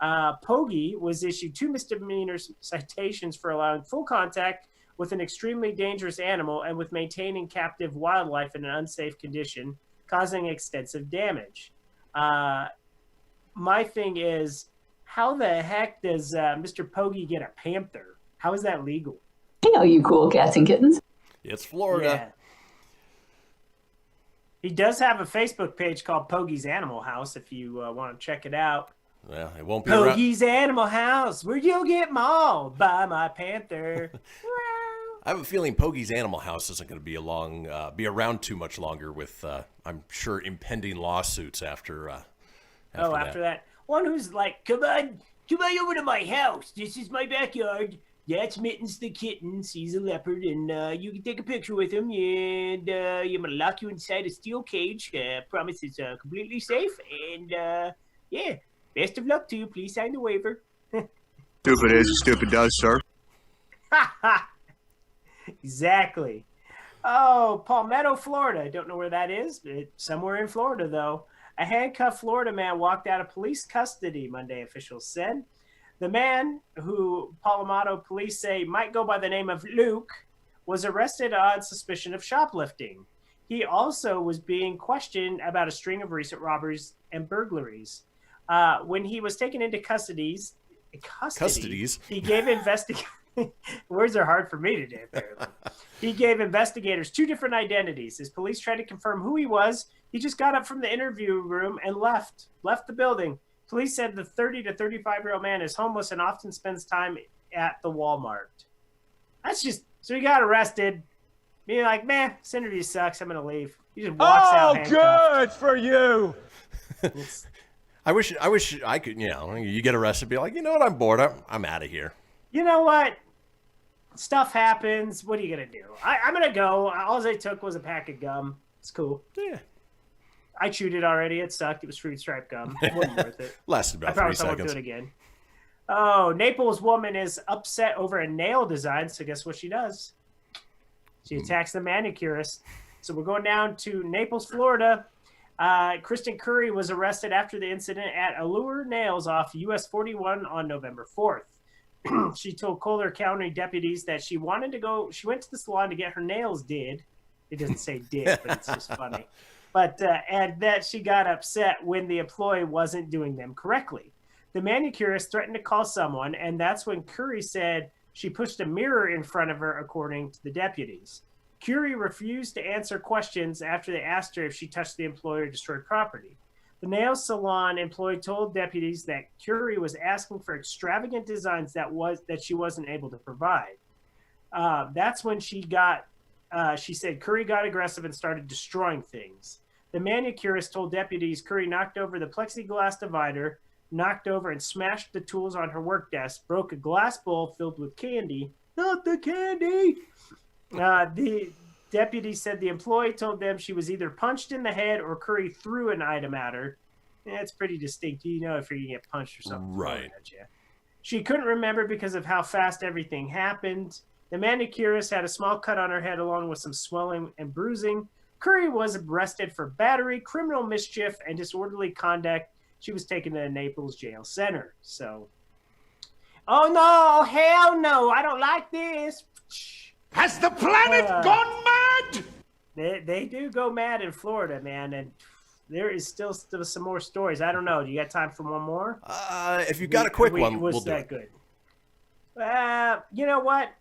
Pogge was issued 2 misdemeanor citations for allowing full contact with an extremely dangerous animal and with maintaining captive wildlife in an unsafe condition, causing extensive damage. My thing is, how the heck does Mr. Pogge get a panther? How is that legal? Hey, all you cool cats and kittens. It's Florida. Yeah. He does have a Facebook page called Pogge's Animal House if you want to check it out. Well, it won't be Pogge's Animal House, where you'll get mauled by my panther. I have a feeling Pogge's Animal House isn't going to be around too much longer with, I'm sure, impending lawsuits after that. One who's like, come on over to my house. This is my backyard. That's Mittens the kitten. He's a leopard, and you can take a picture with him, and I'm going to lock you inside a steel cage. Promise it's completely safe, and yeah, best of luck to you. Please sign the waiver. Stupid is, stupid does, sir. Exactly. Oh, Palmetto, Florida. I don't know where that is, but it's somewhere in Florida, though. A handcuffed Florida man walked out of police custody, Monday officials said. The man, who Palmetto police say might go by the name of Luke, was arrested on suspicion of shoplifting. He also was being questioned about a string of recent robberies and burglaries. When he was taken into custody, he gave investigators... Words are hard for me today, apparently. He gave investigators 2 different identities. As police tried to confirm who he was, he just got up from the interview room and left the building. Police said the 30 to 35-year-old man is homeless and often spends time at the Walmart. That's just, so he got arrested. Being like, man, this interview sucks. I'm going to leave. He just walks out handcuffed. Good for you. I wish I could, you get arrested, be like, you know what, I'm bored. I'm out of here. You know what? Stuff happens. What are you going to do? I'm going to go. All I took was a pack of gum. It's cool. Yeah. I chewed it already. It sucked. It was fruit stripe gum. It wasn't worth it. Lasted about 3 promise seconds. I won't do it again. Oh, Naples woman is upset over a nail design. So guess what she does? She attacks the manicurist. So we're going down to Naples, Florida. Kristen Curry was arrested after the incident at Allure Nails off US 41 on November 4th. She told Collier County deputies that she went to the salon to get her nails did. It doesn't say did, but it's just funny. But and that she got upset when the employee wasn't doing them correctly. The manicurist threatened to call someone, and that's when Curry said she pushed a mirror in front of her, according to the deputies. Curry refused to answer questions after they asked her if she touched the employee or destroyed property. The nail salon employee told deputies that Curry was asking for extravagant designs that she wasn't able to provide. That's when she said Curry got aggressive and started destroying things. The manicurist told deputies Curry knocked over the plexiglass divider, knocked over and smashed the tools on her work desk, broke a glass bowl filled with candy. Not the candy! The deputy said the employee told them she was either punched in the head or Curry threw an item at her. It's pretty distinct. You know if you're going to get punched or something. Right. At you. She couldn't remember because of how fast everything happened. The manicurist had a small cut on her head along with some swelling and bruising. Curry was arrested for battery, criminal mischief, and disorderly conduct. She was taken to the Naples Jail Center. So, oh no, hell no, I don't like this. Has the planet gone mad? They do go mad in Florida, man, and there is still some more stories. I don't know. Do you got time for one more? If you've got a quick one, we'll do that it. Good? You know what?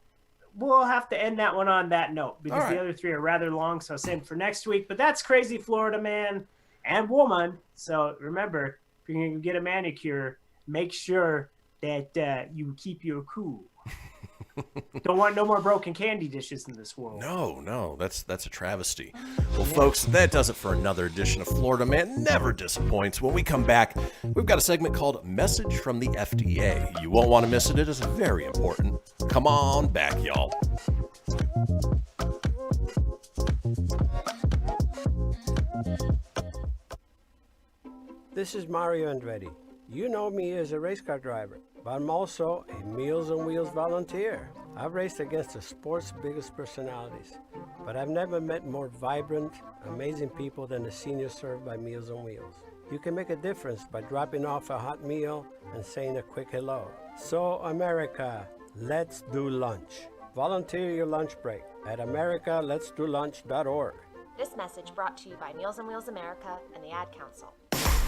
We'll have to end that one on that note because All right. the other three are rather long, so I'll save for next week. But that's crazy Florida man and woman. So remember, if you're going to get a manicure, make sure that you keep your cool. Don't want no more broken candy dishes in this world. No, that's a travesty. Well, folks, that does it for another edition of Florida Man Never Disappoints. When we come back, we've got a segment called Message from the FDA. You won't want to miss it. It is very important. Come on back, y'all. This is Mario Andretti. You know me as a race car driver, but I'm also a Meals on Wheels volunteer. I've raced against the sport's biggest personalities, but I've never met more vibrant, amazing people than the seniors served by Meals on Wheels. You can make a difference by dropping off a hot meal and saying a quick hello. So, America, let's do lunch. Volunteer your lunch break at americaletsdolunch.org. This message brought to you by Meals on Wheels America and the Ad Council.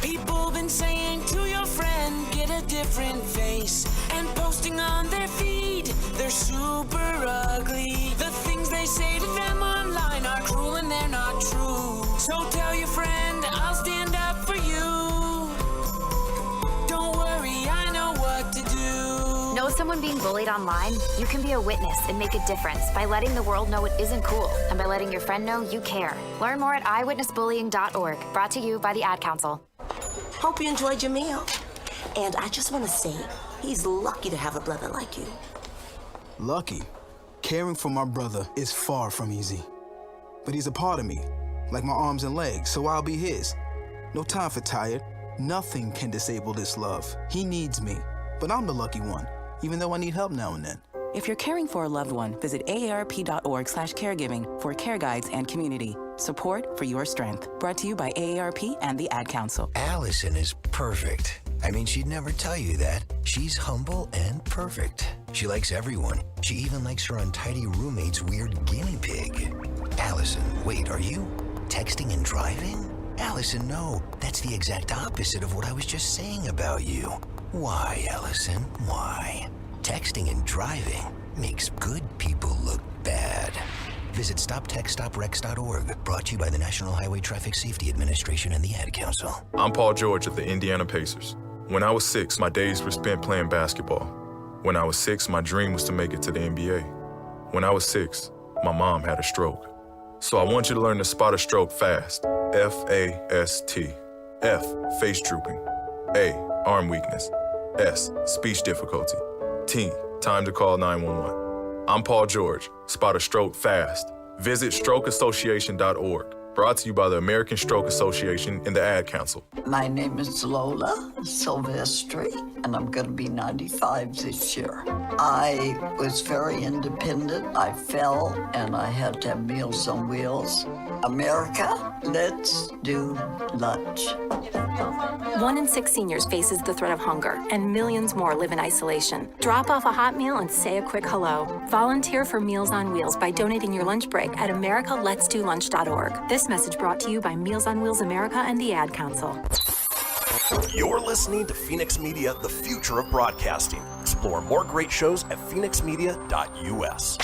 People been saying to your friend, get a different face, and posting on their feed, they're super ugly. The things they say to them online are cruel and they're not true. So tell your friend, I'll stand up for you. Don't worry, I know what to do. Know someone being bullied online? You can be a witness and make a difference by letting the world know it isn't cool and by letting your friend know you care. Learn more at eyewitnessbullying.org. Brought to you by the Ad Council. Hope you enjoyed your meal. And I just want to say, he's lucky to have a brother like you. Lucky? Caring for my brother is far from easy. But he's a part of me, like my arms and legs, so I'll be his. No time for tired. Nothing can disable this love. He needs me, but I'm the lucky one, even though I need help now and then. If you're caring for a loved one, visit aarp.org/caregiving for care guides and community. Support for your strength. Brought to you by AARP and the Ad Council. Allison is perfect. I mean, she'd never tell you that. She's humble and perfect. She likes everyone. She even likes her untidy roommate's weird guinea pig. Allison, wait, are you texting and driving? Allison, no. That's the exact opposite of what I was just saying about you. Why, Allison? Why? Texting and driving makes good people look bad. Visit StopTextStopWrecks.org. Brought to you by the National Highway Traffic Safety Administration and the Ad Council. I'm Paul George of the Indiana Pacers. When I was 6, my days were spent playing basketball. When I was 6, my dream was to make it to the NBA. When I was 6, my mom had a stroke. So I want you to learn to spot a stroke fast. F-A-S-T. F, face drooping. A, arm weakness. S, speech difficulty. T, time to call 911. I'm Paul George. Spot a stroke fast. Visit strokeassociation.org. Brought to you by the American Stroke Association and the Ad Council. My name is Lola Silvestri, and I'm going to be 95 this year. I was very independent. I fell, and I had to have Meals on Wheels. America, let's do lunch. 1 in 6 seniors faces the threat of hunger, and millions more live in isolation. Drop off a hot meal and say a quick hello. Volunteer for Meals on Wheels by donating your lunch break at americaletsdolunch.org. This message brought to you by Meals on Wheels America and the Ad Council. You're listening to Fenix Media, the future of broadcasting. Explore more great shows at phoenixmedia.us.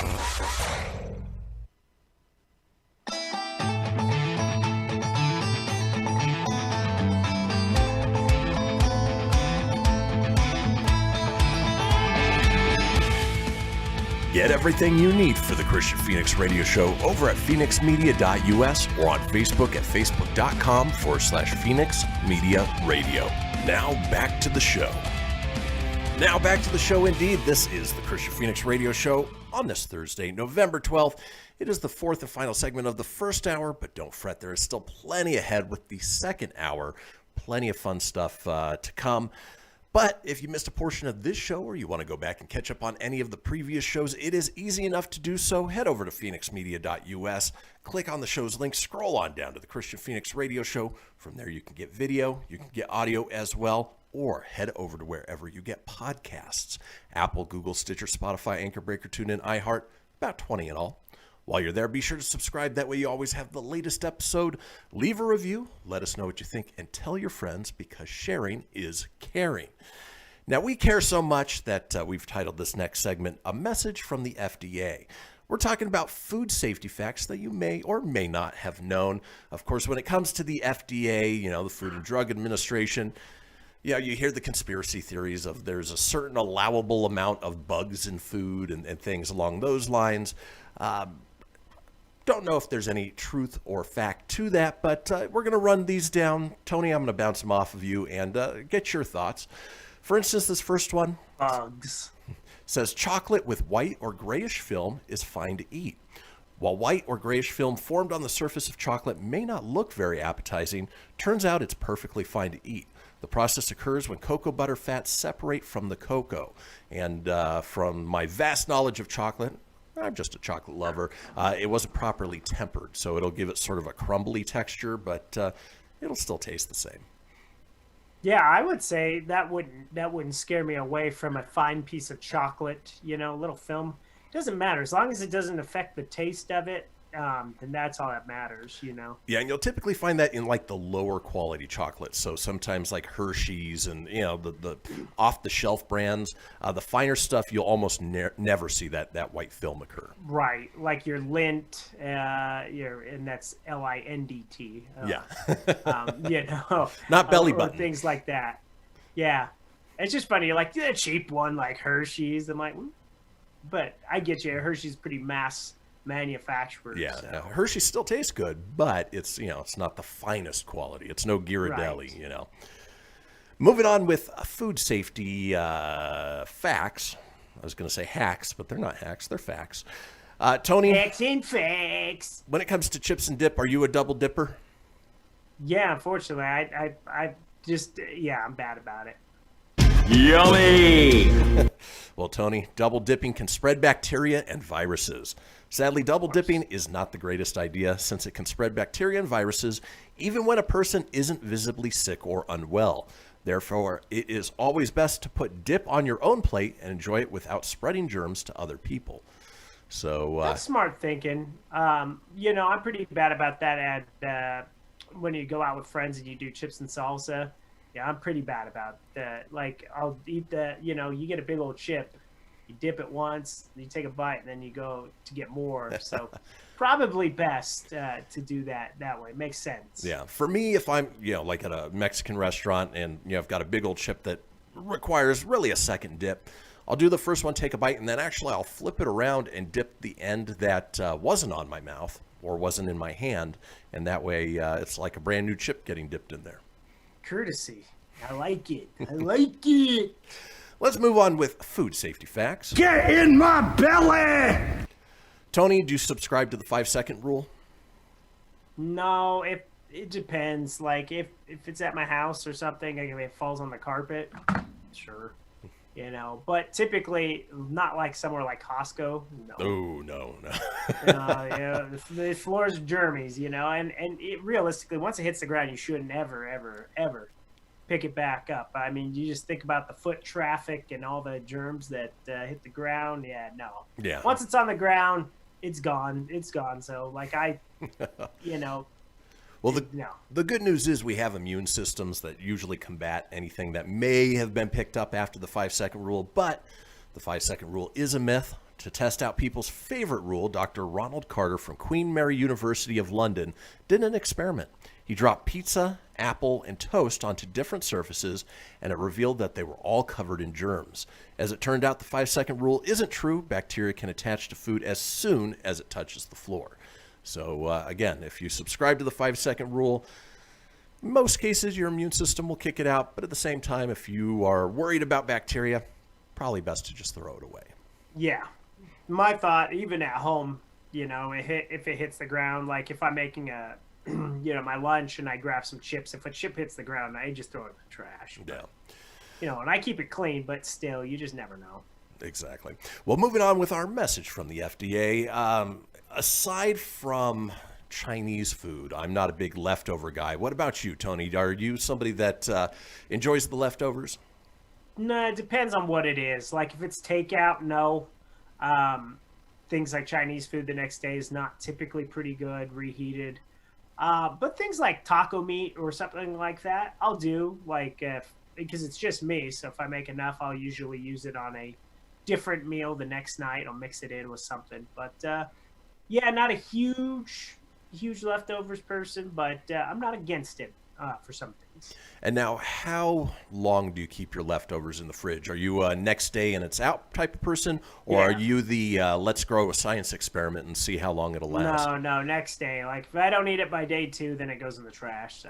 Get everything you need for the Kristian Fenix radio show over at phoenixmedia.us or on Facebook at facebook.com/Fenix Media Radio. Now back to the show. Indeed. This is the Kristian Fenix radio show on this Thursday, November 12th. It is the fourth and final segment of the first hour, but don't fret, there is still plenty ahead with the second hour. Plenty of fun stuff to come. But if you missed a portion of this show or you want to go back and catch up on any of the previous shows, it is easy enough to do so. Head over to phoenixmedia.us, click on the show's link, scroll on down to the Kristian Fenix radio show. From there you can get video, you can get audio as well, or head over to wherever you get podcasts. Apple, Google, Stitcher, Spotify, Anchor Breaker, TuneIn, iHeart, about 20 in all. While you're there, be sure to subscribe. That way you always have the latest episode. Leave a review. Let us know what you think. And tell your friends, because sharing is caring. Now, we care so much that we've titled this next segment, A Message from the FDA. We're talking about food safety facts that you may or may not have known. Of course, when it comes to the FDA, the Food and Drug Administration, you hear the conspiracy theories of there's a certain allowable amount of bugs in food and things along those lines. Don't know if there's any truth or fact to that, but we're going to run these down. Tony, I'm going to bounce them off of you and get your thoughts. For instance, this first one says chocolate with white or grayish film is fine to eat. While white or grayish film formed on the surface of chocolate may not look very appetizing, turns out it's perfectly fine to eat. The process occurs when cocoa butter fats separate from the cocoa. And from my vast knowledge of chocolate, I'm just a chocolate lover. It wasn't properly tempered, so it'll give it sort of a crumbly texture, but it'll still taste the same. Yeah, I would say that wouldn't scare me away from a fine piece of chocolate, little film. It doesn't matter. As long as it doesn't affect the taste of it, then that's all that matters, Yeah, and you'll typically find that in like the lower quality chocolates. So sometimes like Hershey's and the off the shelf brands, the finer stuff, you'll almost never see that white film occur. Right, like your Lindt, and that's LINDT. Yeah, not belly button, things like that. Yeah, it's just funny. You're like a cheap one like Hershey's. I'm like, but I get you. Hershey's pretty mass manufacturers. Yeah, so. Now, Hershey still tastes good, but it's it's not the finest quality. It's no Ghirardelli, Right. Moving on with food safety facts. I was going to say hacks, but they're not hacks. They're facts. Tony, Hacks and facts. When it comes to chips and dip, are you a double dipper? Yeah, unfortunately, I just I'm bad about it. Yummy! Well, Tony, double dipping can spread bacteria and viruses. Sadly, double dipping is not the greatest idea since it can spread bacteria and viruses even when a person isn't visibly sick or unwell. Therefore, it is always best to put dip on your own plate and enjoy it without spreading germs to other people. So that's smart thinking. I'm pretty bad about that at when you go out with friends and you do chips and salsa. Yeah, I'm pretty bad about that. Like, I'll eat you get a big old chip, you dip it once, you take a bite, and then you go to get more. So probably best to do that way. Makes sense. Yeah. For me, if I'm, like at a Mexican restaurant and, I've got a big old chip that requires really a second dip, I'll do the first one, take a bite, and then actually I'll flip it around and dip the end that wasn't on my mouth or wasn't in my hand, and that way it's like a brand new chip getting dipped in there. Courtesy. I like it. I like it. Let's move on with food safety facts. Get in my belly! Tony, do you subscribe to the 5-second rule? No, it depends. Like if it's at my house or something, like if it falls on the carpet, sure. You know, but typically not like somewhere like Costco. No. Oh, no. Yeah, the floors are germies, you know, and it, realistically, once it hits the ground, you shouldn't ever pick it back up. I mean, you just think about the foot traffic and all the germs that hit the ground. Yeah, no. Yeah. Once it's on the ground, it's gone. It's gone. So, like, you know. Well, the good news is we have immune systems that usually combat anything that may have been picked up after the 5-second rule, but the 5-second rule is a myth. To test out people's favorite rule, Dr. Ronald Carter from Queen Mary University of London did an experiment. He dropped pizza, apple, and toast onto different surfaces, and it revealed that they were all covered in germs. As it turned out, the 5-second rule isn't true. Bacteria can attach to food as soon as it touches the floor. So, again, if you subscribe to the 5-second rule, in most cases your immune system will kick it out. But at the same time, if you are worried about bacteria, probably best to just throw it away. Yeah. My thought, even at home, you know, if it hits the ground, like if I'm making my lunch and I grab some chips, if a chip hits the ground, I just throw it in the trash. Yeah. You know, and I keep it clean, but still, you just never know. Exactly. Well, moving on with our message from the FDA. Aside from Chinese food, I'm not a big leftover guy. What about you, Tony? Are you somebody that enjoys the leftovers? No, it depends on what it is. Like if it's takeout, no. Things like Chinese food the next day is not typically pretty good, reheated. But things like taco meat or something like that, I'll do. Like because it's just me, so if I make enough, I'll usually use it on a different meal the next night. I'll mix it in with something. But yeah, not a huge leftovers person, but I'm not against it for some things. And now, how long do you keep your leftovers in the fridge? Are you a next day and it's out type of person, or are you the let's grow a science experiment and see how long it'll last? No, next day. Like if I don't eat it by day 2, then it goes in the trash. So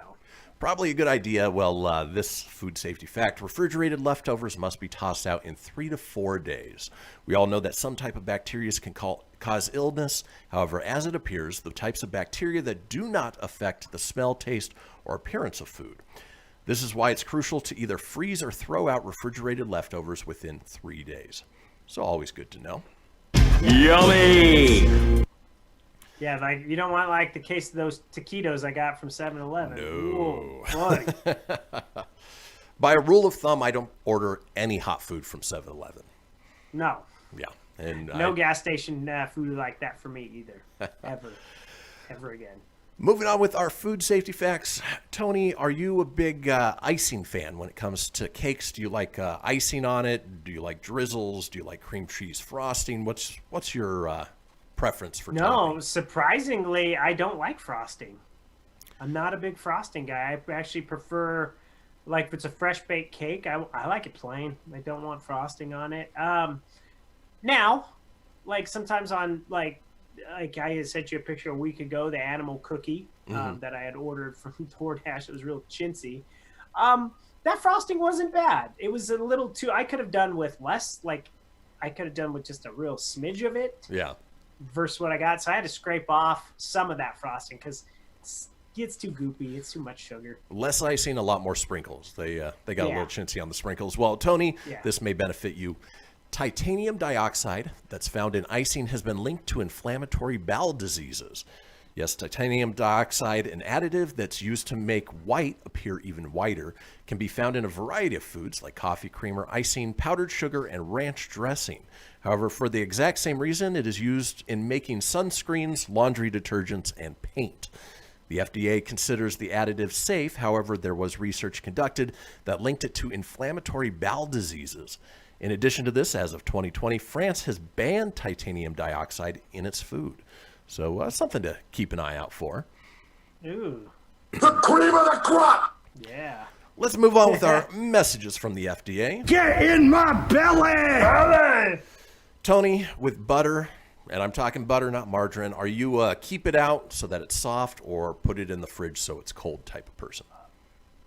probably a good idea. Well, this food safety fact: refrigerated leftovers must be tossed out in 3 to 4 days. We all know that some type of bacteria can cause illness. However, as it appears, the types of bacteria that do not affect the smell, taste, or appearance of food. This is why it's crucial to either freeze or throw out refrigerated leftovers within 3 days. So always good to know. Yummy! Yeah, like you don't want like the case of those taquitos I got from 7-Eleven. No. Whoa, By a rule of thumb, I don't order any hot food from 7-Eleven. No. Yeah. And no gas station food like that for me either. Ever again. Moving on with our food safety facts. Tony, are you a big icing fan when it comes to cakes? Do you like icing on it? Do you like drizzles? Do you like cream cheese frosting? What's your preference for topping? No, surprisingly, I don't like frosting. I'm not a big frosting guy. I actually prefer, like, if it's a fresh baked cake, I like it plain. I don't want frosting on it. Now, like sometimes on like I had sent you a picture a week ago, the animal cookie that I had ordered from DoorDash. It was real chintzy. That frosting wasn't bad. It was a little too, I could have done with less, like I could have done with just a real smidge of it. Yeah. Versus what I got. So I had to scrape off some of that frosting because it gets too goopy. It's too much sugar. Less icing, a lot more sprinkles. They got a little chintzy on the sprinkles. Well, Tony, this may benefit you. Titanium dioxide that's found in icing has been linked to inflammatory bowel diseases. Yes, titanium dioxide, an additive that's used to make white appear even whiter, can be found in a variety of foods like coffee creamer, icing, powdered sugar, and ranch dressing. However, for the exact same reason, it is used in making sunscreens, laundry detergents, and paint. The FDA considers the additive safe. However, there was research conducted that linked it to inflammatory bowel diseases. In addition to this, as of 2020, France has banned titanium dioxide in its food. So something to keep an eye out for. Ooh. The cream of the crop! Yeah. Let's move on with our messages from the FDA. Get in my belly! Tony, with butter, and I'm talking butter, not margarine, are you keep it out so that it's soft or put it in the fridge so it's cold type of person?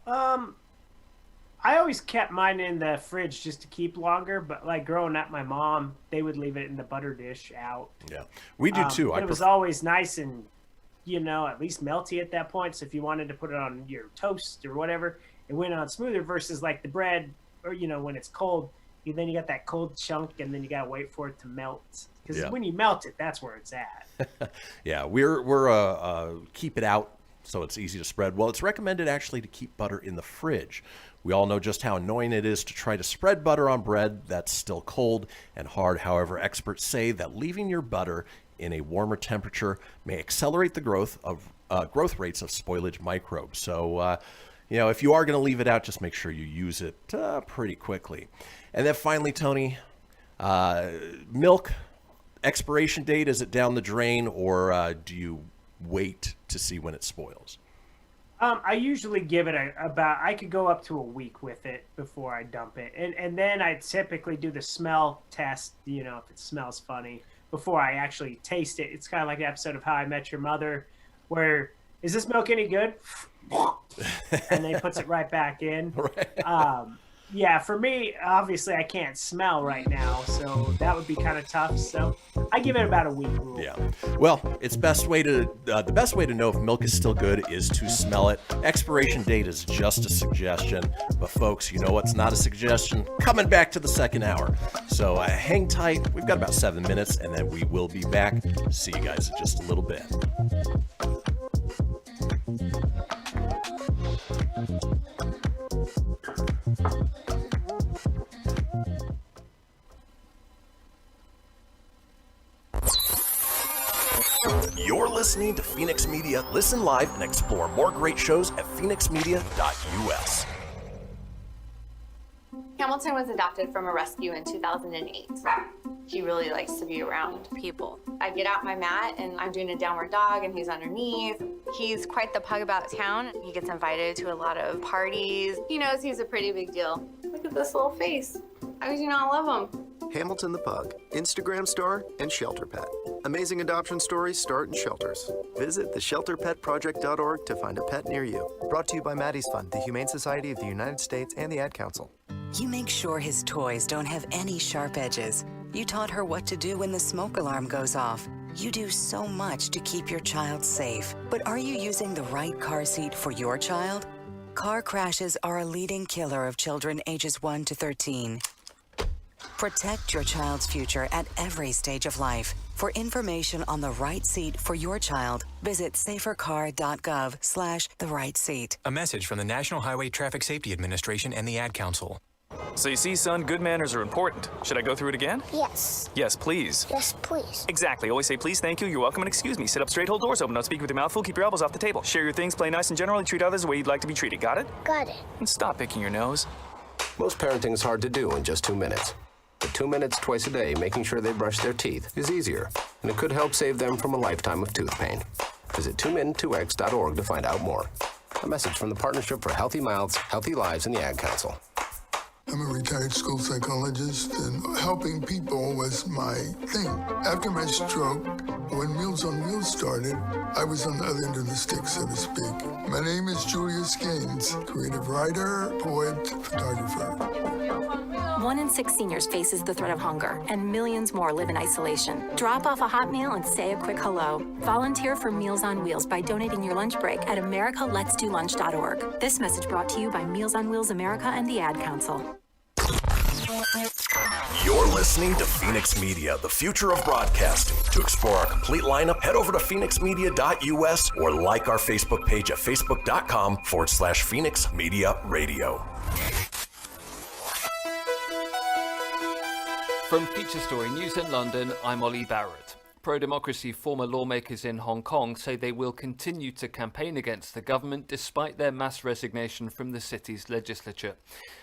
I always kept mine in the fridge just to keep longer, but like growing up, my mom, they would leave it in the butter dish out. Yeah, we do too. But it was always nice and, at least melty at that point. So if you wanted to put it on your toast or whatever, it went on smoother versus like the bread or, when it's cold, then you got that cold chunk and then you got to wait for it to melt. Because when you melt it, that's where it's at. Yeah, we're keep it out so it's easy to spread. Well, it's recommended actually to keep butter in the fridge. We all know just how annoying it is to try to spread butter on bread that's still cold and hard. However, experts say that leaving your butter in a warmer temperature may accelerate the growth rates of spoilage microbes. So, if you are going to leave it out, just make sure you use it pretty quickly. And then finally, Tony, milk expiration date, is it down the drain or do you wait to see when it spoils? I usually give it I could go up to a week with it before I dump it. And then I typically do the smell test, if it smells funny, before I actually taste it. It's kind of like the episode of How I Met Your Mother where, is this milk any good? And then he puts it right back in. Right. Yeah, for me, obviously I can't smell right now, so that would be kind of tough. So I give it about a week rule. Yeah. Well, the best way to know if milk is still good is to smell it. Expiration date is just a suggestion, but folks, you know what's not a suggestion? Coming back to the second hour. So hang tight. We've got about 7 minutes, and then we will be back. See you guys in just a little bit. You're listening to Fenix Media. Listen live and explore more great shows at fenixmedia.us. Hamilton was adopted from a rescue in 2008. He really likes to be around people. I get out my mat and I'm doing a downward dog and he's underneath. He's quite the pug about town. He gets invited to a lot of parties. He knows he's a pretty big deal. Look at this little face. How do you not love him? Hamilton the Pug, Instagram star and shelter pet. Amazing adoption stories start in shelters. Visit theshelterpetproject.org to find a pet near you. Brought to you by Maddie's Fund, the Humane Society of the United States, and the Ad Council. You make sure his toys don't have any sharp edges. You taught her what to do when the smoke alarm goes off. You do so much to keep your child safe. But are you using the right car seat for your child? Car crashes are a leading killer of children ages 1 to 13. Protect your child's future at every stage of life. For information on the right seat for your child, visit safercar.gov/the-right-seat. A message from the National Highway Traffic Safety Administration and the Ad Council. So you see, son, good manners are important. Should I go through it again? Yes. Yes, please. Yes, please. Exactly. Always say please, thank you, you're welcome, and excuse me. Sit up straight, hold doors open, don't speak with your mouth full, keep your elbows off the table. Share your things, play nice, and generally treat others the way you'd like to be treated. Got it? Got it. And stop picking your nose. Most parenting is hard to do in just 2 minutes. But 2 minutes twice a day, making sure they brush their teeth, is easier, and it could help save them from a lifetime of tooth pain. Visit 2min2x.org to find out more. A message from the Partnership for Healthy Mouths, Healthy Lives, and the Ad Council. I'm a retired school psychologist, and helping people was my thing. After my stroke, when Meals on Wheels started, I was on the other end of the stick, so to speak. My name is Julius Gaines, creative writer, poet, photographer. 1 in 6 seniors faces the threat of hunger, and millions more live in isolation. Drop off a hot meal and say a quick hello. Volunteer for Meals on Wheels by donating your lunch break at americaletsdolunch.org. This message brought to you by Meals on Wheels America and the Ad Council. You're listening to Fenix Media, the future of broadcasting. To explore our complete lineup, head over to fenixmedia.us or like our Facebook page at facebook.com/Fenix Media Radio. From Feature Story News in London, I'm Ollie Barrett. Pro-democracy former lawmakers in Hong Kong say they will continue to campaign against the government despite their mass resignation from the city's legislature.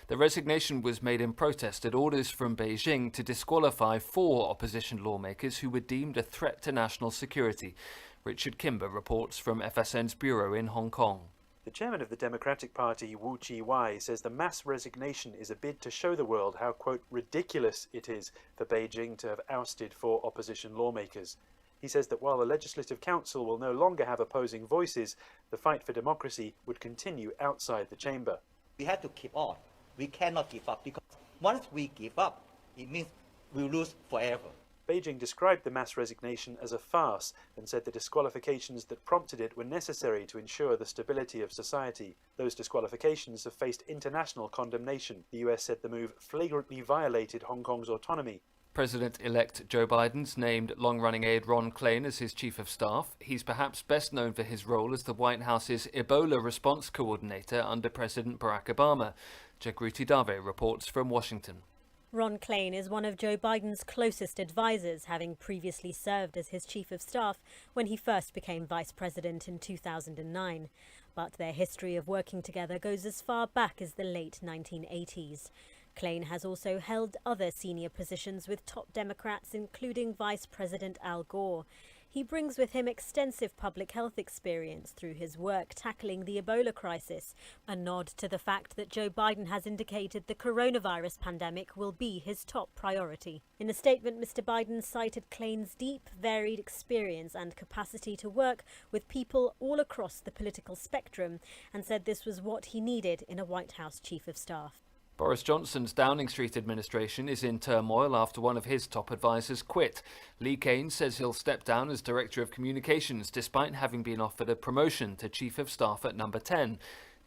The resignation was made in protest at orders from Beijing to disqualify 4 opposition lawmakers who were deemed a threat to national security. Richard Kimber reports from FSN's bureau in Hong Kong. The chairman of the Democratic Party, Wu Chi-wai, says the mass resignation is a bid to show the world how, quote, ridiculous it is for Beijing to have ousted 4 opposition lawmakers. He says that while the Legislative Council will no longer have opposing voices, the fight for democracy would continue outside the chamber. We have to keep on. We cannot give up, because once we give up, it means we'll lose forever. Beijing described the mass resignation as a farce and said the disqualifications that prompted it were necessary to ensure the stability of society. Those disqualifications have faced international condemnation. The US said the move flagrantly violated Hong Kong's autonomy. President-elect Joe Biden's named long-running aide Ron Klain as his chief of staff. He's perhaps best known for his role as the White House's Ebola response coordinator under President Barack Obama. Jagruti Dave reports from Washington. Ron Klain is one of Joe Biden's closest advisors, having previously served as his chief of staff when he first became vice president in 2009. But their history of working together goes as far back as the late 1980s. Klain has also held other senior positions with top Democrats, including Vice President Al Gore. He brings with him extensive public health experience through his work tackling the Ebola crisis, a nod to the fact that Joe Biden has indicated the coronavirus pandemic will be his top priority. In a statement, Mr. Biden cited Klain's deep, varied experience and capacity to work with people all across the political spectrum and said this was what he needed in a White House chief of staff. Boris Johnson's Downing Street administration is in turmoil after one of his top advisors quit. Lee Kane says he'll step down as Director of Communications despite having been offered a promotion to Chief of Staff at number 10.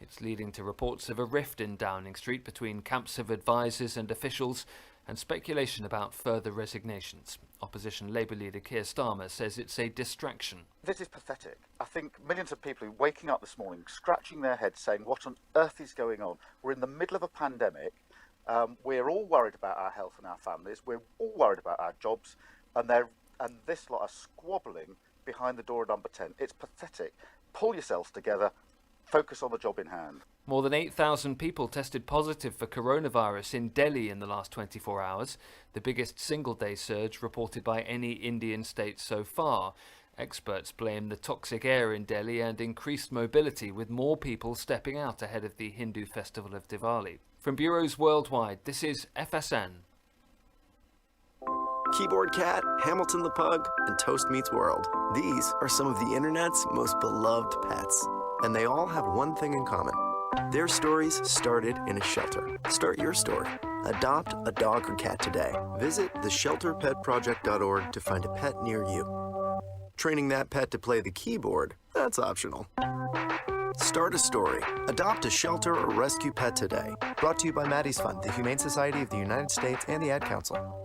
It's leading to reports of a rift in Downing Street between camps of advisors and officials and speculation about further resignations. Opposition Labour leader Keir Starmer says it's a distraction. This is pathetic. I think millions of people are waking up this morning, scratching their heads, saying, what on earth is going on? We're in the middle of a pandemic. We're all worried about our health and our families. We're all worried about our jobs. And this lot are squabbling behind the door at number 10. It's pathetic. Pull yourselves together. Focus on the job in hand. More than 8,000 people tested positive for coronavirus in Delhi in the last 24 hours, the biggest single-day surge reported by any Indian state so far. Experts blame the toxic air in Delhi and increased mobility, with more people stepping out ahead of the Hindu festival of Diwali. From bureaus worldwide, this is FSN. Keyboard Cat, Hamilton the Pug, and Toast Meets World. These are some of the internet's most beloved pets. And they all have one thing in common. Their stories started in a shelter. Start your story. Adopt a dog or cat today. Visit theshelterpetproject.org to find a pet near you. Training that pet to play the keyboard, that's optional. Start a story. Adopt a shelter or rescue pet today. Brought to you by Maddie's Fund, the Humane Society of the United States, and the Ad Council.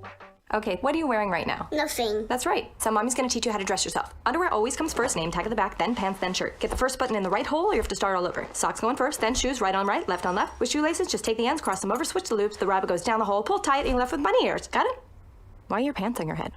Okay, what are you wearing right now? Nothing. That's right. So mommy's gonna teach you how to dress yourself. Underwear always comes first, name tag at the back, then pants, then shirt. Get the first button in the right hole or you have to start all over. Socks going first, then shoes, right on right, left on left. With shoelaces, just take the ends, cross them over, switch the loops, the rabbit goes down the hole, pull tight, and you're left with bunny ears. Got it? Why are your pants on your head?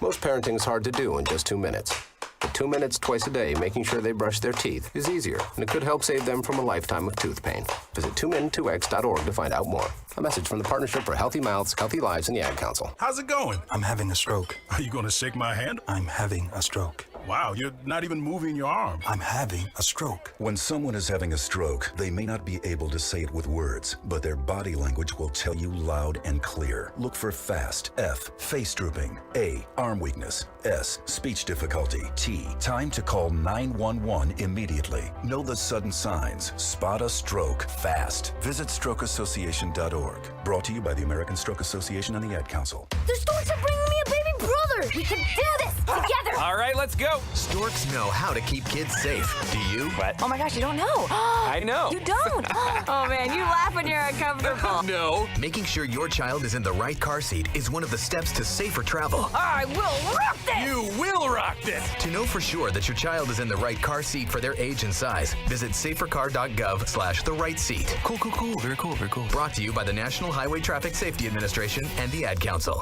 Most parenting is hard to do in just 2 minutes. But 2 minutes twice a day making sure they brush their teeth is easier, and it could help save them from a lifetime of tooth pain. Visit 2min2x.org to find out more. A message from the Partnership for Healthy Mouths, Healthy Lives, and the Ad Council. How's it going? I'm having a stroke. Are you going to shake my hand? I'm having a stroke. Wow, you're not even moving your arm. I'm having a stroke. When someone is having a stroke, they may not be able to say it with words, but their body language will tell you loud and clear. Look for FAST. F, face drooping. A, arm weakness. S, speech difficulty. T, time to call 911 immediately. Know the sudden signs. Spot a stroke fast. Visit strokeassociation.org. Brought to you by the American Stroke Association and the Ad Council. The storks are bringing me a baby brother! We can do this together! All right, let's go. Storks know how to keep kids safe. Do you? What? Oh my gosh, you don't know. I know. You don't? Oh man, you laugh when you're uncomfortable. No. Making sure your child is in the right car seat is one of the steps to safer travel. I will rock this! You will rock this! To know for sure that your child is in the right car seat for their age and size, visit safercar.gov/the right seat. Cool. Very cool. Brought to you by the National Highway Traffic Safety Administration and the Ad Council.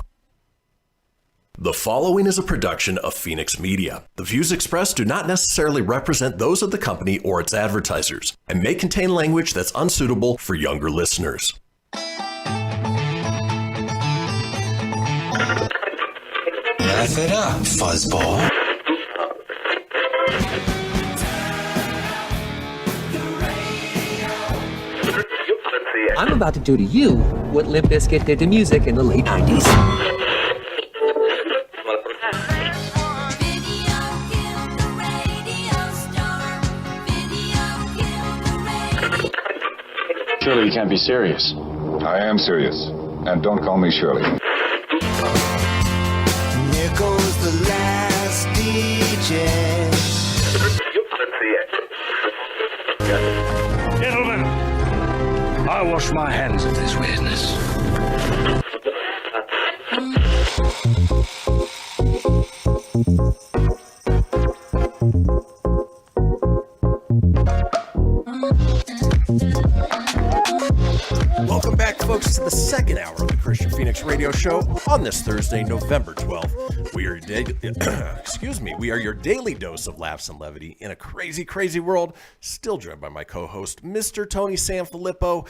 The following is a production of Fenix Media. The views expressed do not necessarily represent those of the company or its advertisers and may contain language that's unsuitable for younger listeners. Laugh it up, fuzzball. I'm about to do to you what Limp Bizkit did to music in the late 90s. Surely you can't be serious. I am serious. And don't call me Shirley. Here goes the last DJ. Gentlemen, I wash my hands of this weirdness. Welcome back, folks, to the second hour of the Kristian Fenix Radio Show on this Thursday, November 12th. We are we are your daily dose of laughs and levity in a crazy, crazy world. Still joined by my co-host, Mr. Tony Sanfilippo.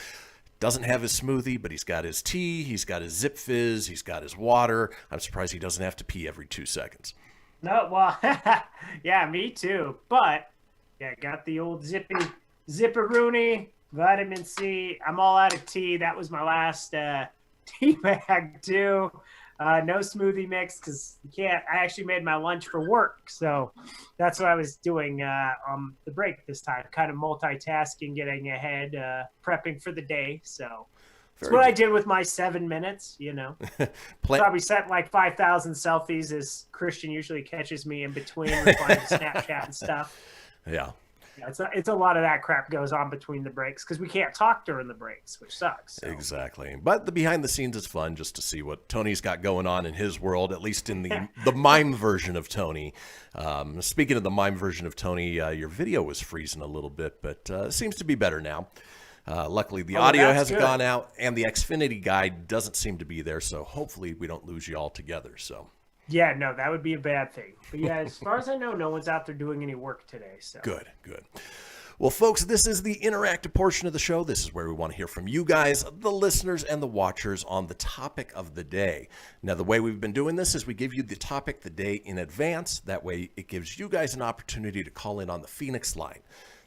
Doesn't have his smoothie, but he's got his tea, he's got his Zip Fizz, he's got his water. I'm surprised he doesn't have to pee every 2 seconds. No, well, yeah, me too. But yeah, got the old zipperoonie. Vitamin C. I'm all out of tea. That was my last tea bag too. No smoothie mix because you can't. I actually made my lunch for work, so that's what I was doing on the break this time. Kind of multitasking, getting ahead, prepping for the day. So that's what I did with my 7 minutes. You know, probably sent like 5,000 selfies as Kristian usually catches me in between replying to Snapchat and stuff. Yeah. Yeah, it's a lot of that crap goes on between the breaks because we can't talk during the breaks, which sucks. So. Exactly. But the behind the scenes is fun just to see what Tony's got going on in his world, at least in the mime version of Tony. Speaking of the mime version of Tony, your video was freezing a little bit, but seems to be better now. Luckily, the audio hasn't gone out, and the Xfinity guide doesn't seem to be there, so hopefully we don't lose you all together. So. Yeah, no, that would be a bad thing. But yeah, as far as I know, no one's out there doing any work today. So Good. Well, folks, this is the interactive portion of the show. This is where we want to hear from you guys, the listeners and the watchers, on the topic of the day. Now, the way we've been doing this is we give you the topic of the day in advance. That way, it gives you guys an opportunity to call in on the Fenix Line.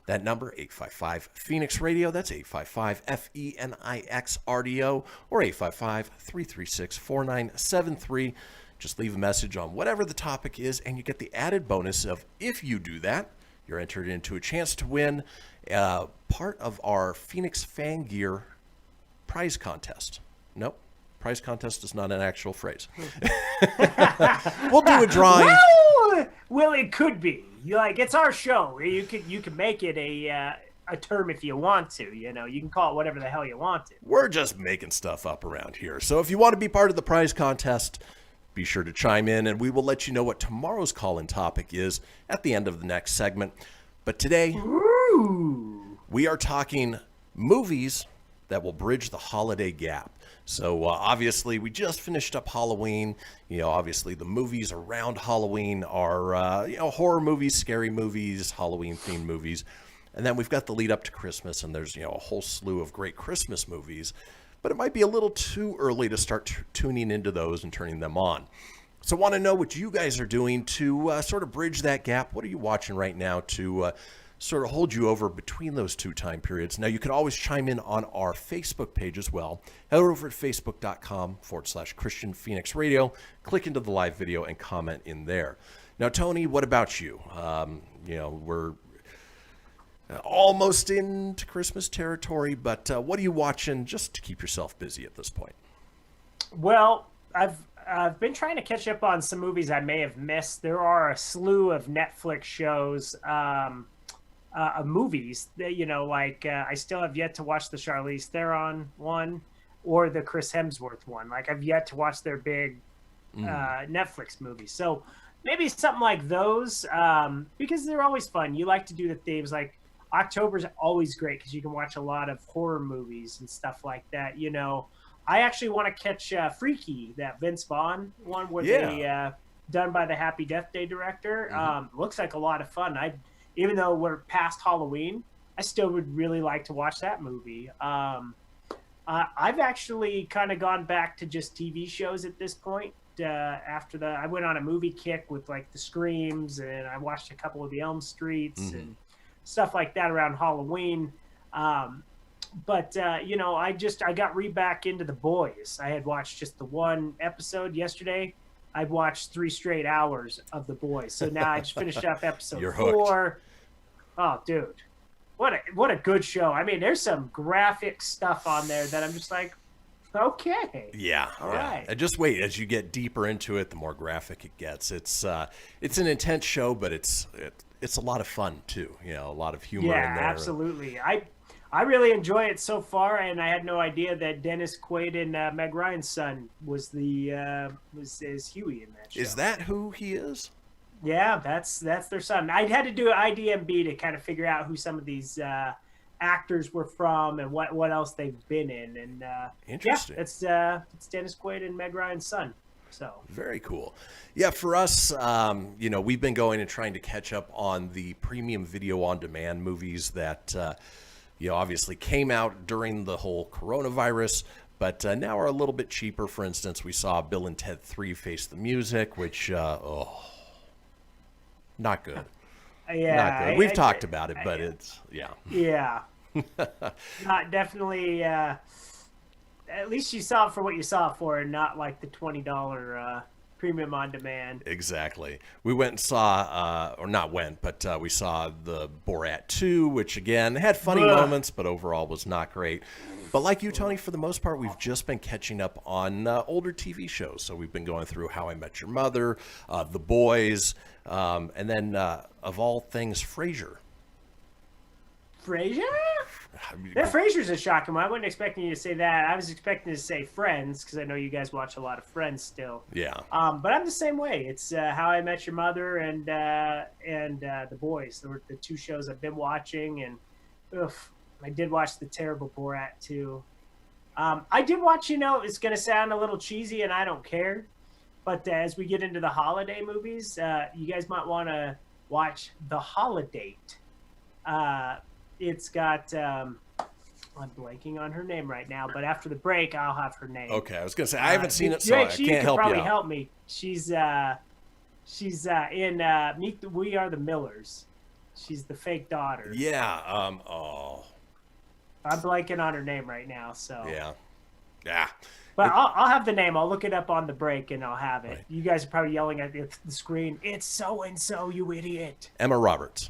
That number, 855-FENIX-RADIO. That's 855-FENIX-RDO or 855-336-4973. Just leave a message on whatever the topic is, and you get the added bonus of, if you do that, you're entered into a chance to win part of our Fenix Fan Gear prize contest. Nope, prize contest is not an actual phrase. We'll do a drawing. Well, it could be. It's our show. You could make it a term if you want to. You know, you can call it whatever the hell you want to. We're just making stuff up around here. So if you want to be part of the prize contest, be sure to chime in, and we will let you know what tomorrow's call-in topic is at the end of the next segment. But today, we are talking movies that will bridge the holiday gap. So obviously, we just finished up Halloween. You know, obviously, the movies around Halloween are, horror movies, scary movies, Halloween-themed movies. And then we've got the lead up to Christmas, and there's, a whole slew of great Christmas movies. But it might be a little too early to start tuning into those and turning them on. So I want to know what you guys are doing to sort of bridge that gap. What are you watching right now to sort of hold you over between those two time periods? Now, you can always chime in on our Facebook page as well. Head over to facebook.com/Kristian Fenix Radio. Click into the live video and comment in there. Now, Tony, what about you? We're almost into Christmas territory, but what are you watching just to keep yourself busy at this point? Well, I've been trying to catch up on some movies I may have missed. There are a slew of Netflix shows, movies that, I still have yet to watch the Charlize Theron one or the Chris Hemsworth one. I've yet to watch their big Netflix movies. So maybe something like those, because they're always fun. You like to do the themes October's always great because you can watch a lot of horror movies and stuff like that. I actually want to catch Freaky, that Vince Vaughn one where they done by the Happy Death Day director. Looks like a lot of fun. Even though we're past Halloween, I still would really like to watch that movie. I've actually kind of gone back to just TV shows at this point. After I went on a movie kick with the Screams, and I watched a couple of the Elm Streets and stuff like that around Halloween. But you know, I got back into The Boys. I had watched just the one episode yesterday. I've watched 3 straight hours of The Boys. So now I just finished up episode You're 4. hooked. Oh, dude, what a good show. I mean, there's some graphic stuff on there that I'm just like, okay. Yeah. All yeah. right. And just wait, as you get deeper into it, the more graphic it gets. It's an intense show, but it's a lot of fun too. You know, a lot of humor in there. Absolutely. I really enjoy it so far, and I had no idea that Dennis Quaid and Meg Ryan's son was is Huey in that show. Is that who he is? Yeah, that's their son. I had to do IDMB to kind of figure out who some of these actors were from and what else they've been in. And Interesting. Yeah, it's Dennis Quaid and Meg Ryan's son. So Very cool. Yeah, for us, you know, we've been going and trying to catch up on the premium video on demand movies that you know, obviously came out during the whole coronavirus, but now are a little bit cheaper. For instance, we saw Bill and Ted 3 Face the Music, which, not good. Yeah, not good. We've talked about it, but it's, yeah. Yeah. Not definitely, at least you saw it for what you saw it for, and not like the $20 premium on demand. Exactly. We went and saw, or not went, but we saw the Borat 2, which again had funny moments, but overall was not great. But like you, Tony, for the most part, we've just been catching up on older TV shows. So we've been going through How I Met Your Mother, The Boys, and then of all things, Frasier. Frasier? Yeah, Frasier's a shocking one. I wasn't expecting you to say that. I was expecting to say Friends, because I know you guys watch a lot of Friends still. Yeah. But I'm the same way. It's How I Met Your Mother and The Boys. They were the 2 shows I've been watching, and I did watch the terrible Borat too. I did watch, you know, it's going to sound a little cheesy, and I don't care, but as we get into the holiday movies, you guys might want to watch The Holiday. It's got I'm blanking on her name right now, but after the break I'll have her name. Okay, I was gonna say I haven't seen it, so I can't help you out. She could probably help me. She's in We Are the Millers. She's the fake daughter. Yeah. I'm blanking on her name right now. So yeah. But I'll have the name. I'll look it up on the break and I'll have it. Right. You guys are probably yelling at the screen. It's so and so, you idiot. Emma Roberts.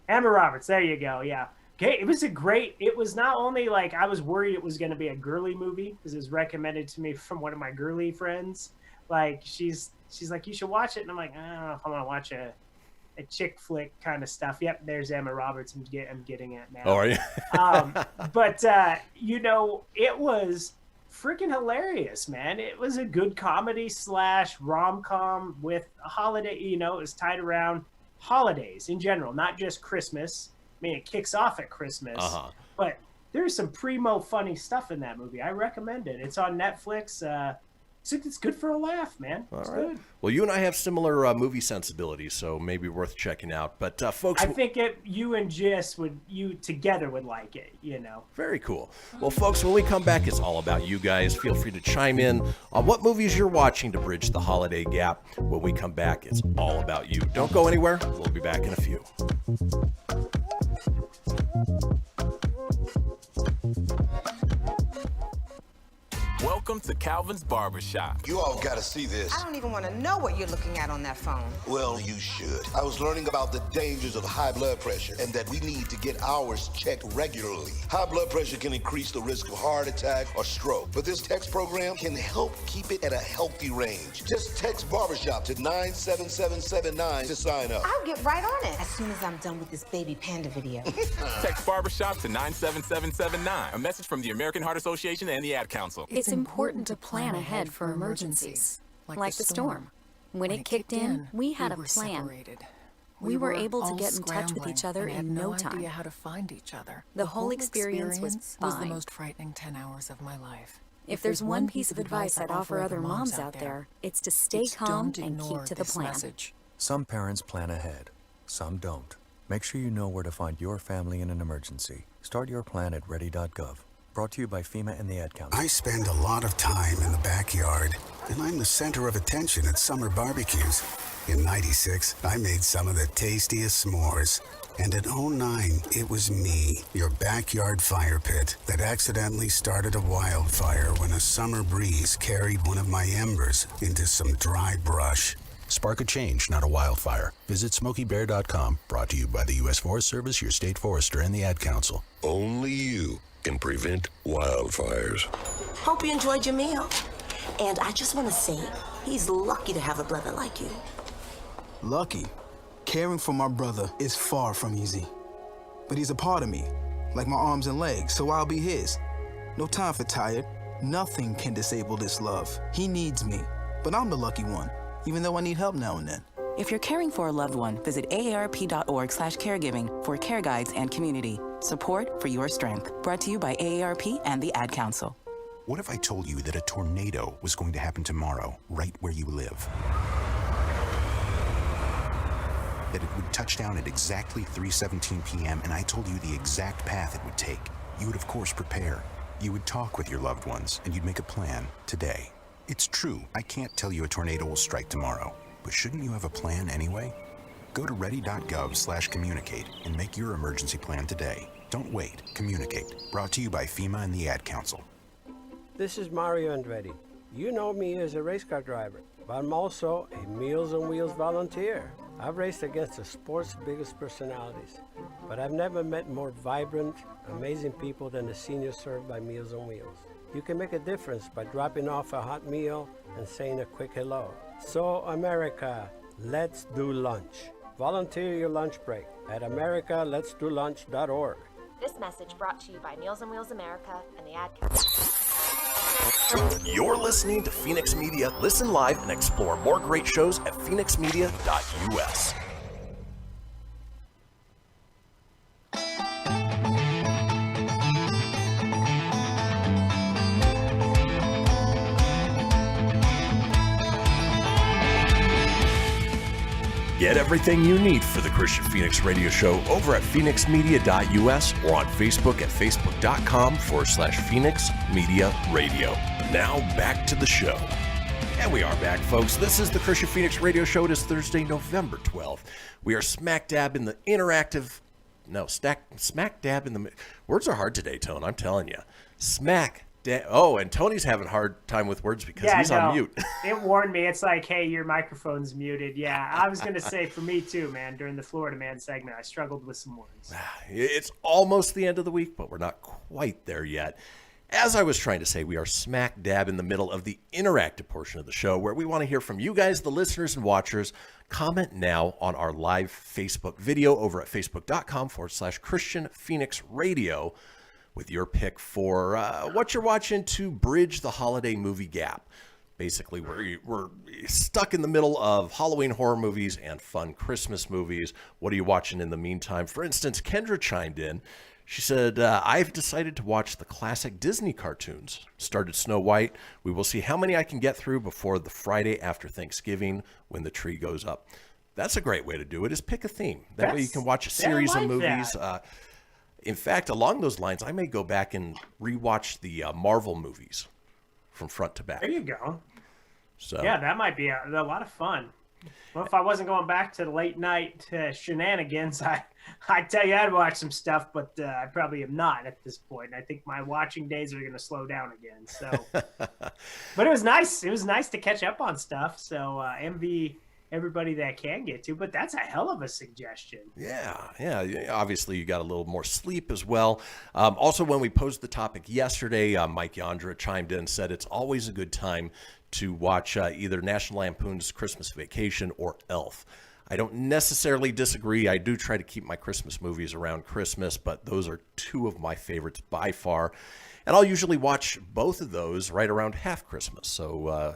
There you go. Yeah. Okay. It was not only like I was worried it was going to be a girly movie because it was recommended to me from one of my girly friends. Like she's like, you should watch it. And I'm like, I don't know if I want to watch a chick flick kind of stuff. Yep. There's Emma Roberts. I'm getting it now. Oh, are you? But you know, it was freaking hilarious, man. It was a good comedy / rom-com with a holiday, you know, it was tied around holidays in general, not just Christmas. I mean, it kicks off at Christmas, but there's some primo funny stuff in that movie. I recommend it. It's on Netflix. It's good for a laugh, man. It's good. Well, you and I have similar movie sensibilities, so maybe worth checking out. But folks, I think you and Jess together would like it, you know. Very cool. Well, folks, when we come back, it's all about you guys. Feel free to chime in on what movies you're watching to bridge the holiday gap. When we come back, it's all about you. Don't go anywhere. We'll be back in a few. Welcome to Calvin's Barbershop. You all gotta see this. I don't even want to know what you're looking at on that phone. Well, you should. I was learning about the dangers of high blood pressure and that we need to get ours checked regularly. High blood pressure can increase the risk of heart attack or stroke, but this text program can help keep it at a healthy range. Just text Barbershop to 97779 to sign up. I'll get right on it as soon as I'm done with this baby panda video. Text Barbershop to 97779. A message from the American Heart Association and the Ad Council. It's important to plan ahead for emergencies, like the storm. When it kicked in, we had a plan. We were able to get in touch with each other in no time. Idea how to find each other. The whole experience was fine. The most frightening 10 hours of my life. If there's one piece of advice I'd offer other moms out there, it's to stay calm and keep to the plan. Some parents plan ahead, some don't. Make sure you know where to find your family in an emergency. Start your plan at ready.gov. Brought to you by FEMA and the Ad Council. I spend a lot of time in the backyard, and I'm the center of attention at summer barbecues. In '96, I made some of the tastiest s'mores. And at 09, it was me, your backyard fire pit, that accidentally started a wildfire when a summer breeze carried one of my embers into some dry brush. Spark a change, not a wildfire. Visit SmokeyBear.com, brought to you by the U.S. Forest Service, your state forester, and the Ad Council. Only you can prevent wildfires. Hope you enjoyed your meal. And I just want to say, he's lucky to have a brother like you. Lucky? Caring for my brother is far from easy. But he's a part of me, like my arms and legs, so I'll be his. No time for tired. Nothing can disable this love. He needs me, but I'm the lucky one, even though I need help now and then. If you're caring for a loved one, visit aarp.org/caregiving for care guides and community. Support for your strength. Brought to you by AARP and the Ad Council. What if I told you that a tornado was going to happen tomorrow, right where you live? That it would touch down at exactly 3:17 p.m. and I told you the exact path it would take. You would, of course, prepare. You would talk with your loved ones, and you'd make a plan today. It's true, I can't tell you a tornado will strike tomorrow, but shouldn't you have a plan anyway? Go to ready.gov/communicate and make your emergency plan today. Don't wait, communicate. Brought to you by FEMA and the Ad Council. This is Mario Andretti. You know me as a race car driver, but I'm also a Meals on Wheels volunteer. I've raced against the sport's biggest personalities, but I've never met more vibrant, amazing people than the seniors served by Meals on Wheels. You can make a difference by dropping off a hot meal and saying a quick hello. So, America, let's do lunch. Volunteer your lunch break at americaletsdolunch.org. This message brought to you by Meals on Wheels America and the Ad Council. You're listening to Fenix Media. Listen live and explore more great shows at phoenixmedia.us. Get everything you need for the Kristian Fenix radio show over at phoenixmedia.us or on Facebook at facebook.com/Fenix Media Radio. Now back to the show. And we are back, folks. This is the Kristian Fenix radio show. It is Thursday, November 12th. We are smack dab in the smack dab in the, words are hard today, Tone, I'm telling you. Oh, and Tony's having a hard time with words because he's on mute. It warned me. It's like, hey, your microphone's muted. Yeah, I was going to say for me too, man, during the Florida Man segment, I struggled with some words. It's almost the end of the week, but we're not quite there yet. As I was trying to say, we are smack dab in the middle of the interactive portion of the show where we want to hear from you guys, the listeners and watchers. Comment now on our live Facebook video over at facebook.com/Kristian Fenix Radio. With your pick for what you're watching to bridge the holiday movie gap. Basically, we're stuck in the middle of Halloween horror movies and fun Christmas movies. What are you watching in the meantime? For instance, Kendra chimed in. She said, I've decided to watch the classic Disney cartoons. Started Snow White. We will see how many I can get through before the Friday after Thanksgiving when the tree goes up. That's a great way to do it, is pick a theme. That way you can watch a series of movies. In fact, along those lines, I may go back and rewatch the Marvel movies from front to back. There you go. So yeah, that might be a lot of fun. Well, if I wasn't going back to the late night shenanigans, I'd tell you I'd watch some stuff, but I probably am not at this point. I think my watching days are going to slow down again. So, but it was nice. It was nice to catch up on stuff. So envy everybody that can get to, but that's a hell of a suggestion. Yeah. Obviously, you got a little more sleep as well. Also, when we posed the topic yesterday, Mike Yandra chimed in and said it's always a good time to watch either National Lampoon's Christmas Vacation or Elf. I don't necessarily disagree. I do try to keep my Christmas movies around Christmas, but those are two of my favorites by far. And I'll usually watch both of those right around half Christmas. So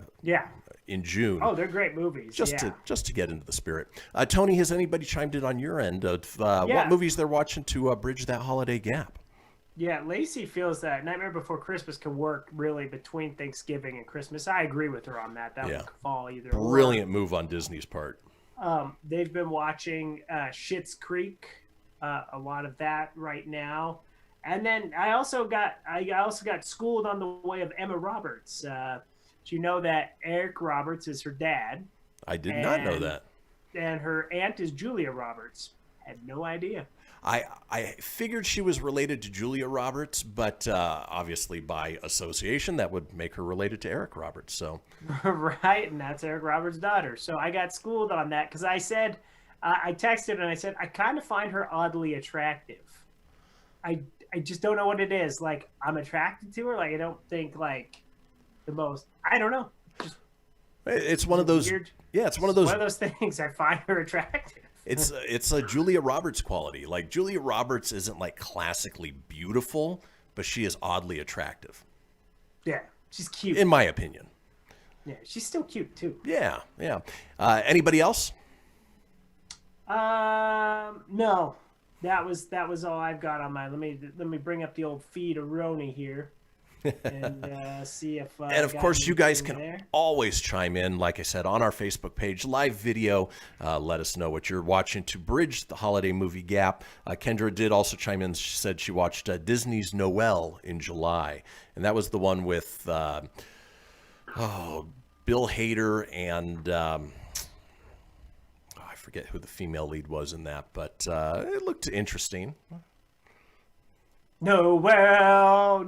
in June. Oh, they're great movies. Just to get into the spirit. Tony, has anybody chimed in on your end of what movies they're watching to bridge that holiday gap? Yeah, Lacey feels that Nightmare Before Christmas can work really between Thanksgiving and Christmas. I agree with her on that. That one could fall either way. Brilliant move on Disney's part. They've been watching Schitt's Creek, a lot of that right now. And then I also got schooled on the way of Emma Roberts. Do you know that Eric Roberts is her dad? I did not know that. And her aunt is Julia Roberts. Had no idea. I figured she was related to Julia Roberts, but obviously by association, that would make her related to Eric Roberts. So, Right, and that's Eric Roberts' daughter. So I got schooled on that because I said, I texted and I said, I kind of find her oddly attractive. I just don't know what it is. Like, I'm attracted to her. Like, I don't think, like, the most, I don't know. Just, it's one of those, weird, it's one of those things. I find her attractive. It's a Julia Roberts quality. Like, Julia Roberts isn't like classically beautiful, but she is oddly attractive. Yeah, she's cute. In my opinion. Yeah, she's still cute too. Yeah. Anybody else? No. That was all I've got on my. Let me bring up the old feed-a-roni here. And see if and of course you guys can always chime in, like I said, on our Facebook page, live video. Let us know what you're watching to bridge the holiday movie gap. Kendra did also chime in. She said she watched Disney's Noel in July, and that was the one with Bill Hader and I forget who the female lead was in that, but it looked interesting. Noel.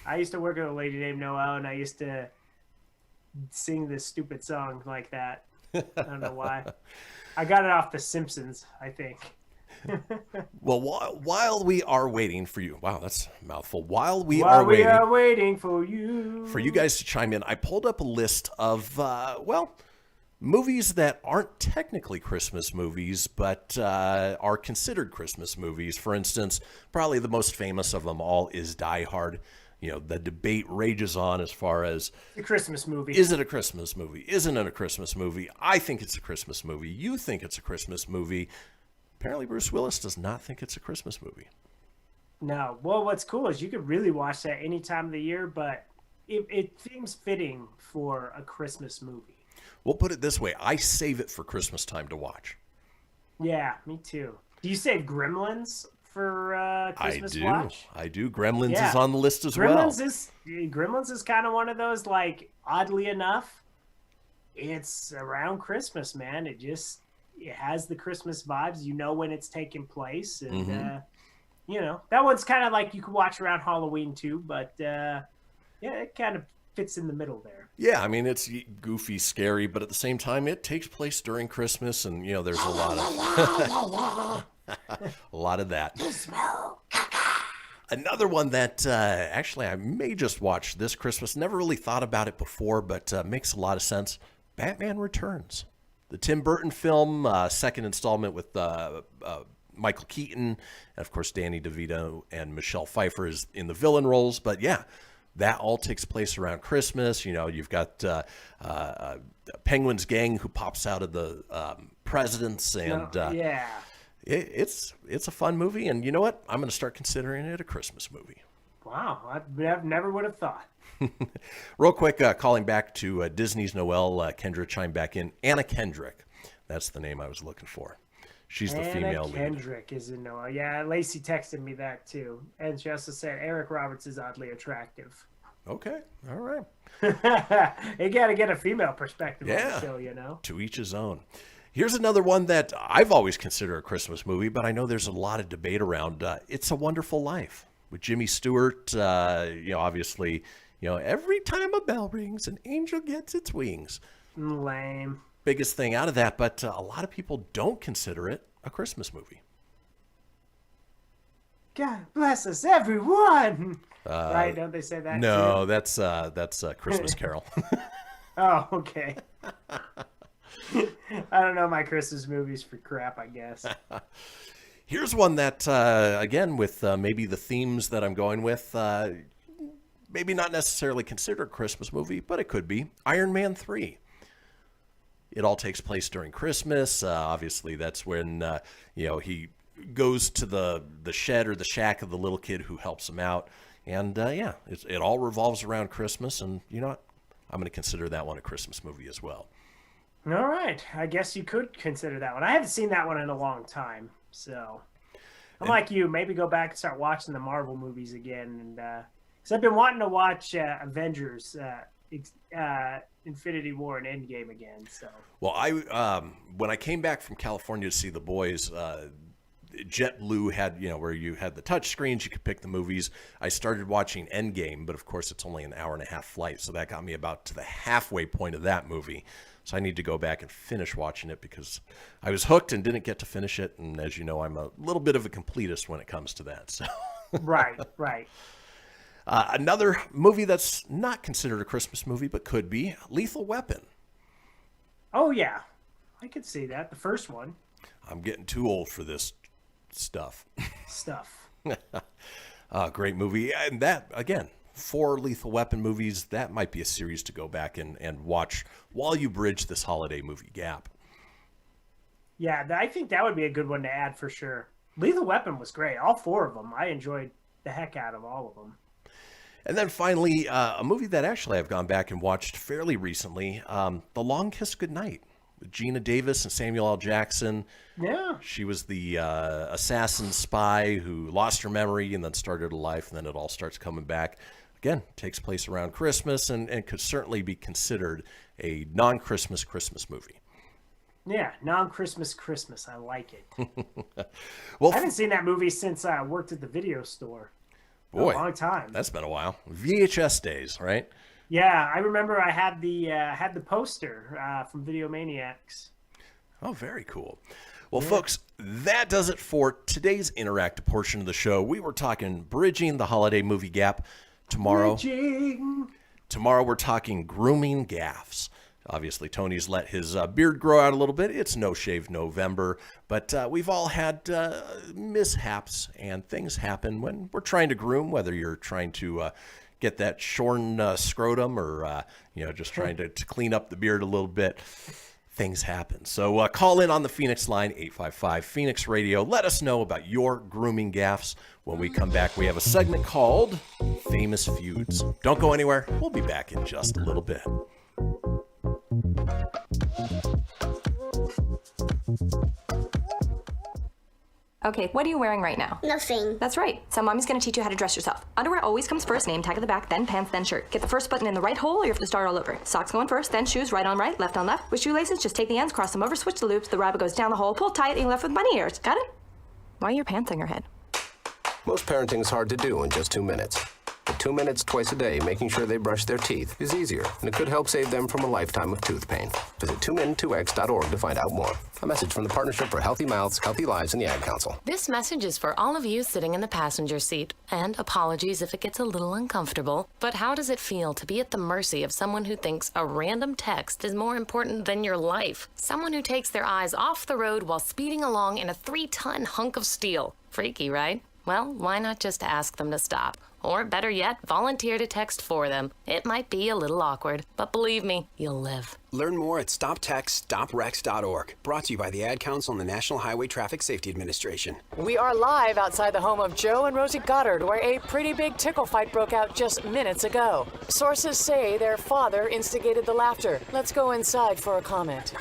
I used to work with a lady named Noel, and I used to sing this stupid song like that. I don't know why. I got it off The Simpsons, I think. Well, while we are waiting for you, wow, that's a mouthful. While we are waiting for you guys to chime in, I pulled up a list of movies that aren't technically Christmas movies, but are considered Christmas movies. For instance, probably the most famous of them all is Die Hard. You know, the debate rages on as far as the Christmas movie. Is it a Christmas movie? Isn't it a Christmas movie? I think it's a Christmas movie. You think it's a Christmas movie. Apparently, Bruce Willis does not think it's a Christmas movie. No. Well, what's cool is you could really watch that any time of the year, but it seems fitting for a Christmas movie. We'll put it this way. I save it for Christmas time to watch. Yeah, me too. Do you save Gremlins for Christmas watch? I do. Gremlins is on the list as well. Gremlins is kind of one of those, like, oddly enough, it's around Christmas, man. It has the Christmas vibes. You know when it's taking place. And, you know, that one's kind of like you could watch around Halloween too, but yeah, it kind of fits in the middle there. Yeah, I mean, it's goofy, scary, but at the same time, it takes place during Christmas, and, you know, there's a lot of that. Another one that actually I may just watch this Christmas. Never really thought about it before, but makes a lot of sense. Batman Returns. The Tim Burton film, second installment with Michael Keaton, and, of course, Danny DeVito and Michelle Pfeiffer is in the villain roles. But, yeah. That all takes place around Christmas. You know, you've got Penguin's gang who pops out of the presidents, and it's a fun movie. And you know what? I'm going to start considering it a Christmas movie. Wow, I never would have thought. Real quick, calling back to Disney's Noel, Kendra chimed back in. Anna Kendrick, that's the name I was looking for. She's the female lead. Anna Kendrick is in Noel. Yeah, Lacey texted me that too. And she also said Eric Roberts is oddly attractive. Okay, all right. You got to get a female perspective on the show, you know? To each his own. Here's another one that I've always considered a Christmas movie, but I know there's a lot of debate around. It's a Wonderful Life with Jimmy Stewart. You know, obviously, you know, every time a bell rings, an angel gets its wings. Lame. Biggest thing out of that, but a lot of people don't consider it a Christmas movie. God bless us, everyone. Right? Don't they say that? No, too? that's Christmas Carol. Oh, okay. I don't know my Christmas movies for crap, I guess. Here's one that, again, with maybe the themes that I'm going with, maybe not necessarily considered a Christmas movie, but it could be. Iron Man 3. It all takes place during Christmas. Obviously, that's when, you know, he goes to the shed or the shack of the little kid who helps him out. And, yeah, it all revolves around Christmas. And, you know what? I'm going to consider that one a Christmas movie as well. All right. I guess you could consider that one. I haven't seen that one in a long time. So I'm like you. Maybe go back and start watching the Marvel movies again. And because I've been wanting to watch Avengers, Infinity War and Endgame again. So. Well, when I came back from California to see the boys, JetBlue had, where you had the touch screens, you could pick the movies. I started watching Endgame, but of course it's only an hour-and-a-half flight, so that got me about to the halfway point of that movie. So I need to go back and finish watching it because I was hooked and didn't get to finish it. And as you know, I'm a little bit of a completist when it comes to that. So. Right. Another movie that's not considered a Christmas movie, but could be, Lethal Weapon. Oh, yeah. I could see that. The first one. I'm getting too old for this stuff. Great movie. And that, again, 4 Lethal Weapon movies, that might be a series to go back and watch while you bridge this holiday movie gap. Yeah, I think that would be a good one to add for sure. Lethal Weapon was great. All 4 of them. I enjoyed the heck out of all of them. And then finally, a movie that actually I've gone back and watched fairly recently, The Long Kiss Goodnight, with Gina Davis and Samuel L. Jackson. Yeah. She was the assassin spy who lost her memory and then started a life, and then it all starts coming back. Again, takes place around Christmas and could certainly be considered a non-Christmas Christmas movie. Yeah, non-Christmas Christmas. I like it. Well, I haven't seen that movie since I worked at the video store. Boy, a long time. That's been a while. VHS days, right? Yeah, I remember I had the poster from Video Maniacs. Oh, very cool. Well, folks, that does it for today's interactive portion of the show. We were talking bridging the holiday movie gap. Tomorrow we're talking grooming gaffes. Obviously, Tony's let his beard grow out a little bit. It's No Shave November, but we've all had mishaps, and things happen when we're trying to groom, whether you're trying to get that shorn scrotum or just trying to clean up the beard a little bit. Things happen. So call in on the Fenix Line, 855 Phoenix Radio. Let us know about your grooming gaffes. When we come back, we have a segment called Famous Feuds. Don't go anywhere. We'll be back in just a little bit. Okay, what are you wearing right now? Nothing. That's right. So mommy's gonna teach you how to dress yourself. Underwear always comes first, name tag at the back, then pants, then shirt. Get the first button in the right hole or you have to start all over. Socks going first, then shoes, right on right, left on left. With shoelaces, just take the ends, cross them over, switch the loops, the rabbit goes down the hole, pull tight, and you're left with bunny ears. Got it? Why are your pants on your head? Most parenting is hard to do in just 2 minutes. But 2 minutes twice a day making sure they brush their teeth is easier, and it could help save them from a lifetime of tooth pain. Visit 2min2x.org to find out more. A message from the Partnership for Healthy Mouths, Healthy Lives, and the Ad Council. This message is for all of you sitting in the passenger seat. And apologies if it gets a little uncomfortable, but how does it feel to be at the mercy of someone who thinks a random text is more important than your life? Someone who takes their eyes off the road while speeding along in a 3-ton hunk of steel. Freaky, right? Well, why not just ask them to stop? Or better yet, volunteer to text for them. It might be a little awkward, but believe me, you'll live. Learn more at StopTextStopWrecks.org. Brought to you by the Ad Council and the National Highway Traffic Safety Administration. We are live outside the home of Joe and Rosie Goddard, where a pretty big tickle fight broke out just minutes ago. Sources say their father instigated the laughter. Let's go inside for a comment.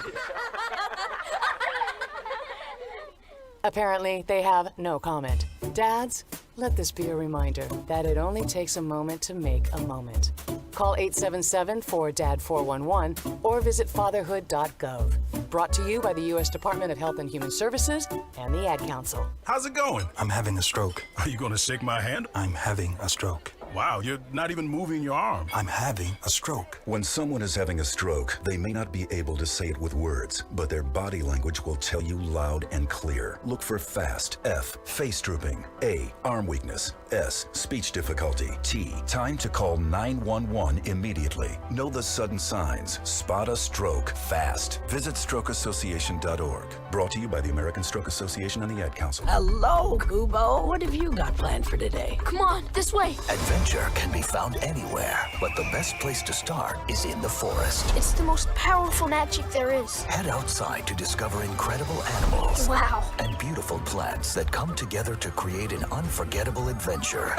Apparently, they have no comment. Dads, let this be a reminder that it only takes a moment to make a moment. Call 877-4DAD-411 or visit fatherhood.gov. Brought to you by the U.S. Department of Health and Human Services and the Ad Council. How's it going? I'm having a stroke. Are you going to shake my hand? I'm having a stroke. Wow, you're not even moving your arm. I'm having a stroke. When someone is having a stroke, they may not be able to say it with words, but their body language will tell you loud and clear. Look for FAST. F, face drooping. A, arm weakness. S, speech difficulty. T, time to call 911 immediately. Know the sudden signs. Spot a stroke fast. Visit strokeassociation.org. Brought to you by the American Stroke Association and the Ad Council. Hello, Kubo. What have you got planned for today? Come on, this way. Adventure can be found anywhere, but the best place to start is in the forest. It's the most powerful magic there is. Head outside to discover incredible animals. Wow. And beautiful plants that come together to create an unforgettable adventure.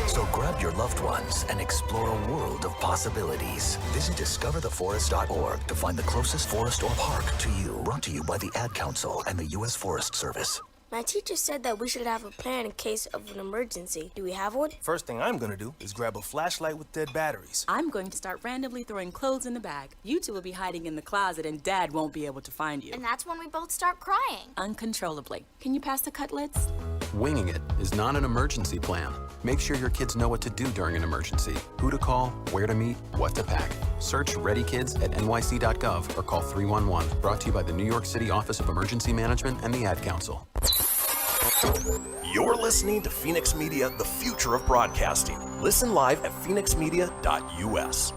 So grab your loved ones and explore a world of possibilities. Visit discovertheforest.org to find the closest forest or park to you. Brought to you by the Ad Council and the U.S. Forest Service. My teacher said that we should have a plan in case of an emergency. Do we have one? First thing I'm gonna do is grab a flashlight with dead batteries. I'm going to start randomly throwing clothes in the bag. You two will be hiding in the closet and Dad won't be able to find you. And that's when we both start crying. Uncontrollably. Can you pass the cutlets? Winging it is not an emergency plan. Make sure your kids know what to do during an emergency. Who to call, where to meet, what to pack. Search Ready Kids at nyc.gov or call 311. Brought to you by the New York City Office of Emergency Management and the Ad Council. You're listening to Fenix Media, the future of broadcasting. Listen live at phoenixmedia.us.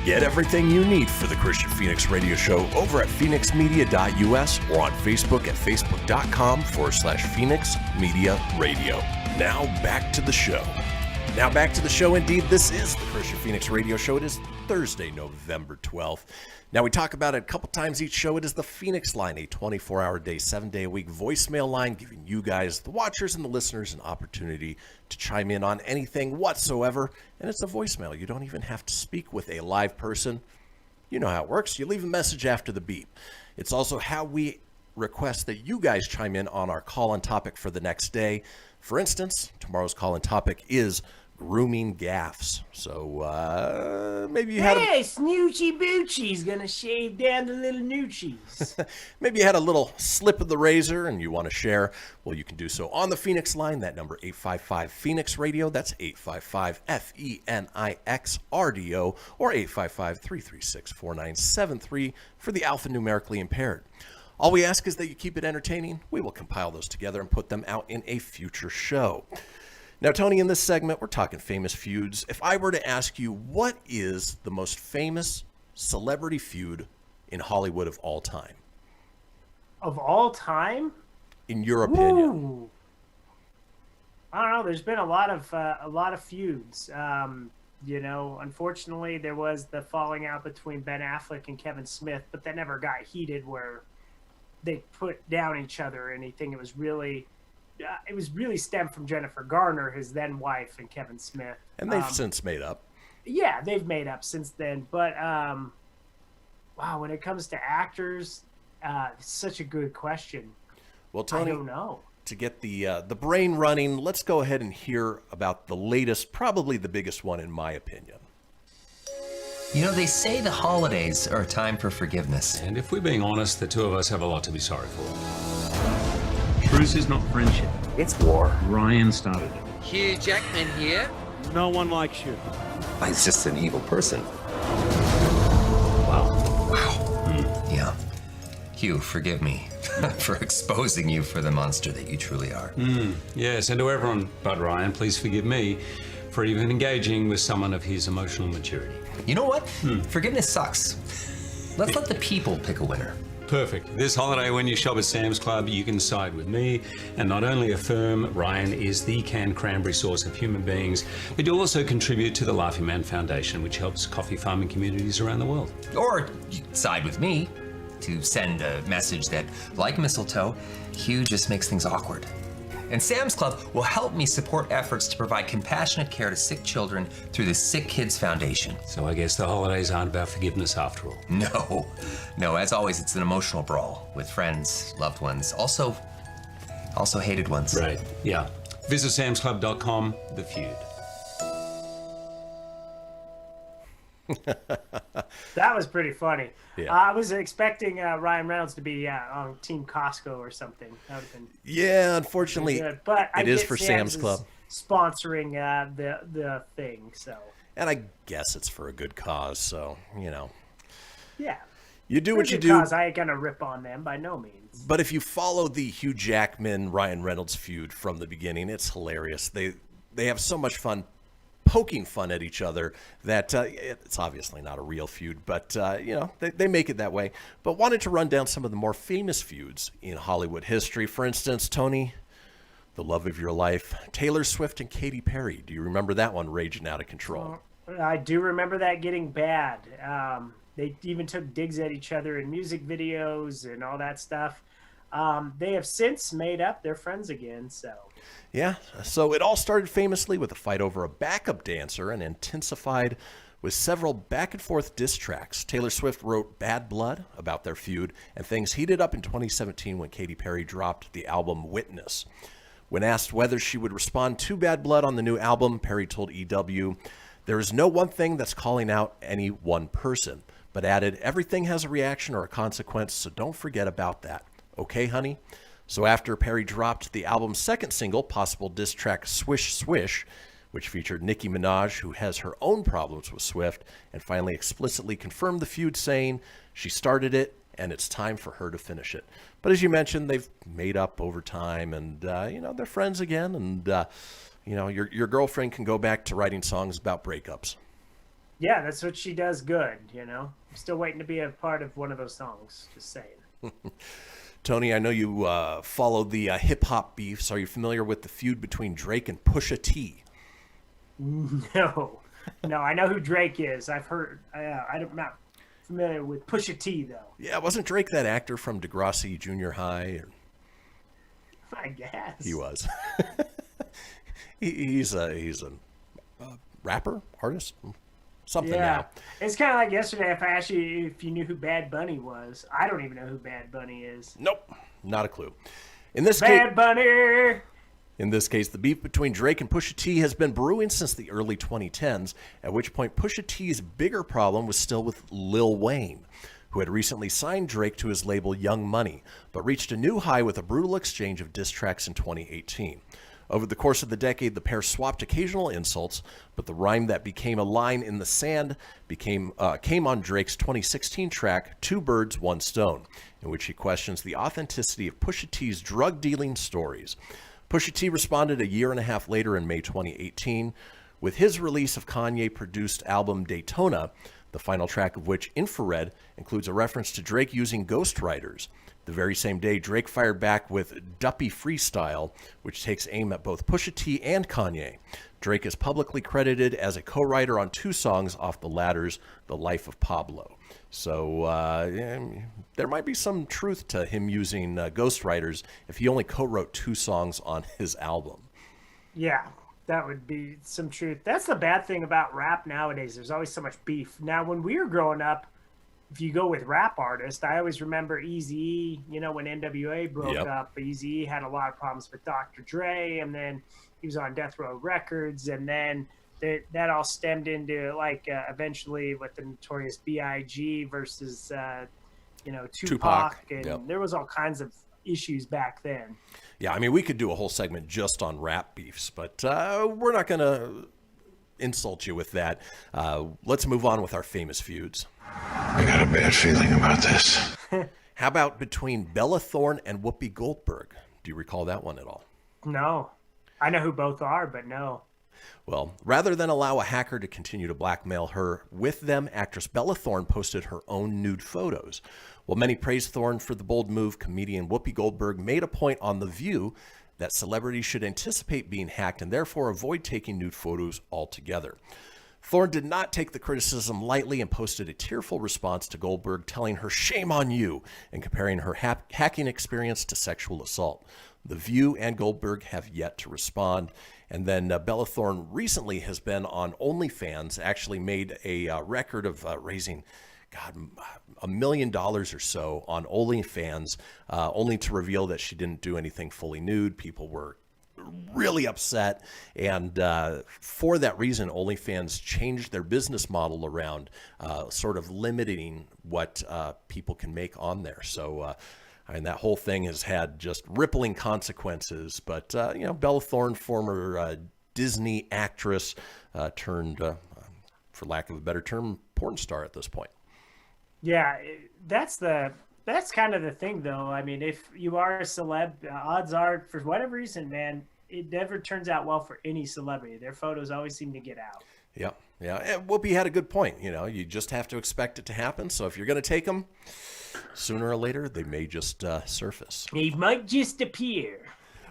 Get everything you need for the Kristian Fenix Radio Show over at phoenixmedia.us or on Facebook at facebook.com/Fenix Media Radio. Now back to the show. Indeed. This is the Kristian Fenix Radio Show. It is Thursday, November 12th. Now, we talk about it a couple times each show. It is the Fenix Line, a 24-hour day, 7-day-a-week voicemail line, giving you guys, the watchers and the listeners, an opportunity to chime in on anything whatsoever. And it's a voicemail. You don't even have to speak with a live person. You know how it works. You leave a message after the beep. It's also how we request that you guys chime in on our call-in topic for the next day. For instance, tomorrow's call-in topic is grooming gaffes. So maybe you had Snoochie Boochie's gonna shave down the little noochies. Maybe you had a little slip of the razor and you want to share. Well, you can do so on the Fenix Line. That number 855-FENIX-RADIO. That's 855-FENIX-RDO or 855-336-4973 for the alphanumerically impaired. All we ask is that you keep it entertaining. We will compile those together and put them out in a future show. Now, Tony, in this segment, we're talking famous feuds. If I were to ask you, what is the most famous celebrity feud in Hollywood of all time? Of all time? In your opinion? Ooh. I don't know. There's been a lot of feuds. Unfortunately, there was the falling out between Ben Affleck and Kevin Smith, but that never got heated where they put down each other or anything. It was really stemmed from Jennifer Garner, his then wife, and Kevin Smith. And they've since made up. Yeah, they've made up since then. But, wow, when it comes to actors, it's such a good question. Well, Tony, I don't know. To get the brain running, let's go ahead and hear about the latest, probably the biggest one in my opinion. You know, they say the holidays are a time for forgiveness. And if we're being honest, the two of us have a lot to be sorry for. Truce is not friendship. It's war. Ryan started it. Hugh Jackman here. No one likes you. He's just an evil person. Wow. Yeah. Hugh, forgive me for exposing you for the monster that you truly are. Yes, and to everyone but Ryan, please forgive me for even engaging with someone of his emotional maturity. You know what? Forgiveness sucks. Let's let the people pick a winner. Perfect. This holiday, when you shop at Sam's Club, you can side with me and not only affirm Ryan is the canned cranberry sauce of human beings, but you'll also contribute to the Laughing Man Foundation, which helps coffee farming communities around the world. Or you can side with me to send a message that, like mistletoe, Hugh just makes things awkward. And Sam's Club will help me support efforts to provide compassionate care to sick children through the Sick Kids Foundation. So I guess the holidays aren't about forgiveness after all. No, as always, it's an emotional brawl with friends, loved ones, also hated ones. Right, yeah. Visit samsclub.com, the feud. That was pretty funny. Yeah. I was expecting Ryan Reynolds to be on Team Costco or something. That would have been Unfortunately, good. But it is for Sam's Club sponsoring the thing. So, and I guess it's for a good cause. So yeah, you do what you do. Cause I ain't gonna rip on them by no means. But if you follow the Hugh Jackman Ryan Reynolds feud from the beginning, it's hilarious. They have so much fun poking fun at each other that it's obviously not a real feud, but they make it that way. But wanted to run down some of the more famous feuds in Hollywood history. For instance, Tony, the love of your life, Taylor Swift and Katy Perry. Do you remember that one raging out of control? I do remember that getting bad. They even took digs at each other in music videos and all that stuff. They have since made up. They're friends again. So Yeah, so it all started famously with a fight over a backup dancer and intensified with several back-and-forth diss tracks. Taylor Swift wrote Bad Blood about their feud, and things heated up in 2017 when Katy Perry dropped the album Witness. When asked whether she would respond to Bad Blood on the new album, Perry told EW, "There is no one thing that's calling out any one person," but added, "Everything has a reaction or a consequence, so don't forget about that. Okay, honey?" So after Perry dropped the album's second single, possible diss track Swish Swish, which featured Nicki Minaj, who has her own problems with Swift, and finally explicitly confirmed the feud, saying she started it and it's time for her to finish it. But as you mentioned, they've made up over time, and they're friends again, and your girlfriend can go back to writing songs about breakups. yeah, that's what she does good. I'm still waiting to be a part of one of those songs. Just saying. Tony, I know you follow the hip-hop beefs. Are you familiar with the feud between Drake and Pusha T? No, I know who Drake is. I've heard. I'm not familiar with Pusha T though. Yeah, wasn't Drake that actor from Degrassi Junior High? I guess he was. he's a rapper, artist, something now. It's kind of like yesterday. If I asked you if you knew who Bad Bunny was, I don't even know who Bad Bunny is. Nope, not a clue. In this Bad Bunny. In this case, the beef between Drake and Pusha T has been brewing since the early 2010s, at which point Pusha T's bigger problem was still with Lil Wayne, who had recently signed Drake to his label Young Money, but reached a new high with a brutal exchange of diss tracks in 2018. Over the course of the decade, the pair swapped occasional insults, but the rhyme that became a line in the sand came on Drake's 2016 track, Two Birds, One Stone, in which he questions the authenticity of Pusha T's drug-dealing stories. Pusha T responded a year and a half later in May 2018 with his release of Kanye-produced album Daytona, the final track of which, Infrared, includes a reference to Drake using ghostwriters. The very same day, Drake fired back with Duppy Freestyle, which takes aim at both Pusha T and Kanye. Drake is publicly credited as a co-writer on 2 songs off the latter's The Life of Pablo. So there might be some truth to him using ghostwriters if he only co-wrote 2 songs on his album. Yeah, that would be some truth. That's the bad thing about rap nowadays. There's always so much beef. Now, when we were growing up, if you go with rap artists, I always remember Eazy-E, when NWA broke up. Eazy-E had a lot of problems with Dr. Dre, and then he was on Death Row Records, and then that all stemmed into eventually with the Notorious B.I.G. versus Tupac, and there was all kinds of issues back then. Yeah, I mean, we could do a whole segment just on rap beefs, but we're not going to insult you with that. Let's move on with our famous feuds. I got a bad feeling about this. How about between Bella Thorne and Whoopi Goldberg? Do you recall that one at all? No. I know who both are, but no. Well, rather than allow a hacker to continue to blackmail her with them, actress Bella Thorne posted her own nude photos. While many praised Thorne for the bold move, comedian Whoopi Goldberg made a point on The View that celebrities should anticipate being hacked and therefore avoid taking nude photos altogether. Thorne did not take the criticism lightly and posted a tearful response to Goldberg, telling her shame on you and comparing her hacking experience to sexual assault. The View and Goldberg have yet to respond. And then Bella Thorne recently has been on OnlyFans, actually made a record of raising, $1 million or so on OnlyFans, only to reveal that she didn't do anything fully nude. People were really upset, and for that reason, OnlyFans changed their business model around sort of limiting what people can make on there. So, that whole thing has had just rippling consequences. But Bella Thorne, former Disney actress, turned, for lack of a better term, porn star at this point. Yeah, that's kind of the thing, though. I mean, if you are a celeb, odds are, for whatever reason, man, it never turns out well for any celebrity. Their photos always seem to get out. Yeah. And Whoopi had a good point. You just have to expect it to happen. So if you're going to take them, sooner or later, they may just surface. They might just appear.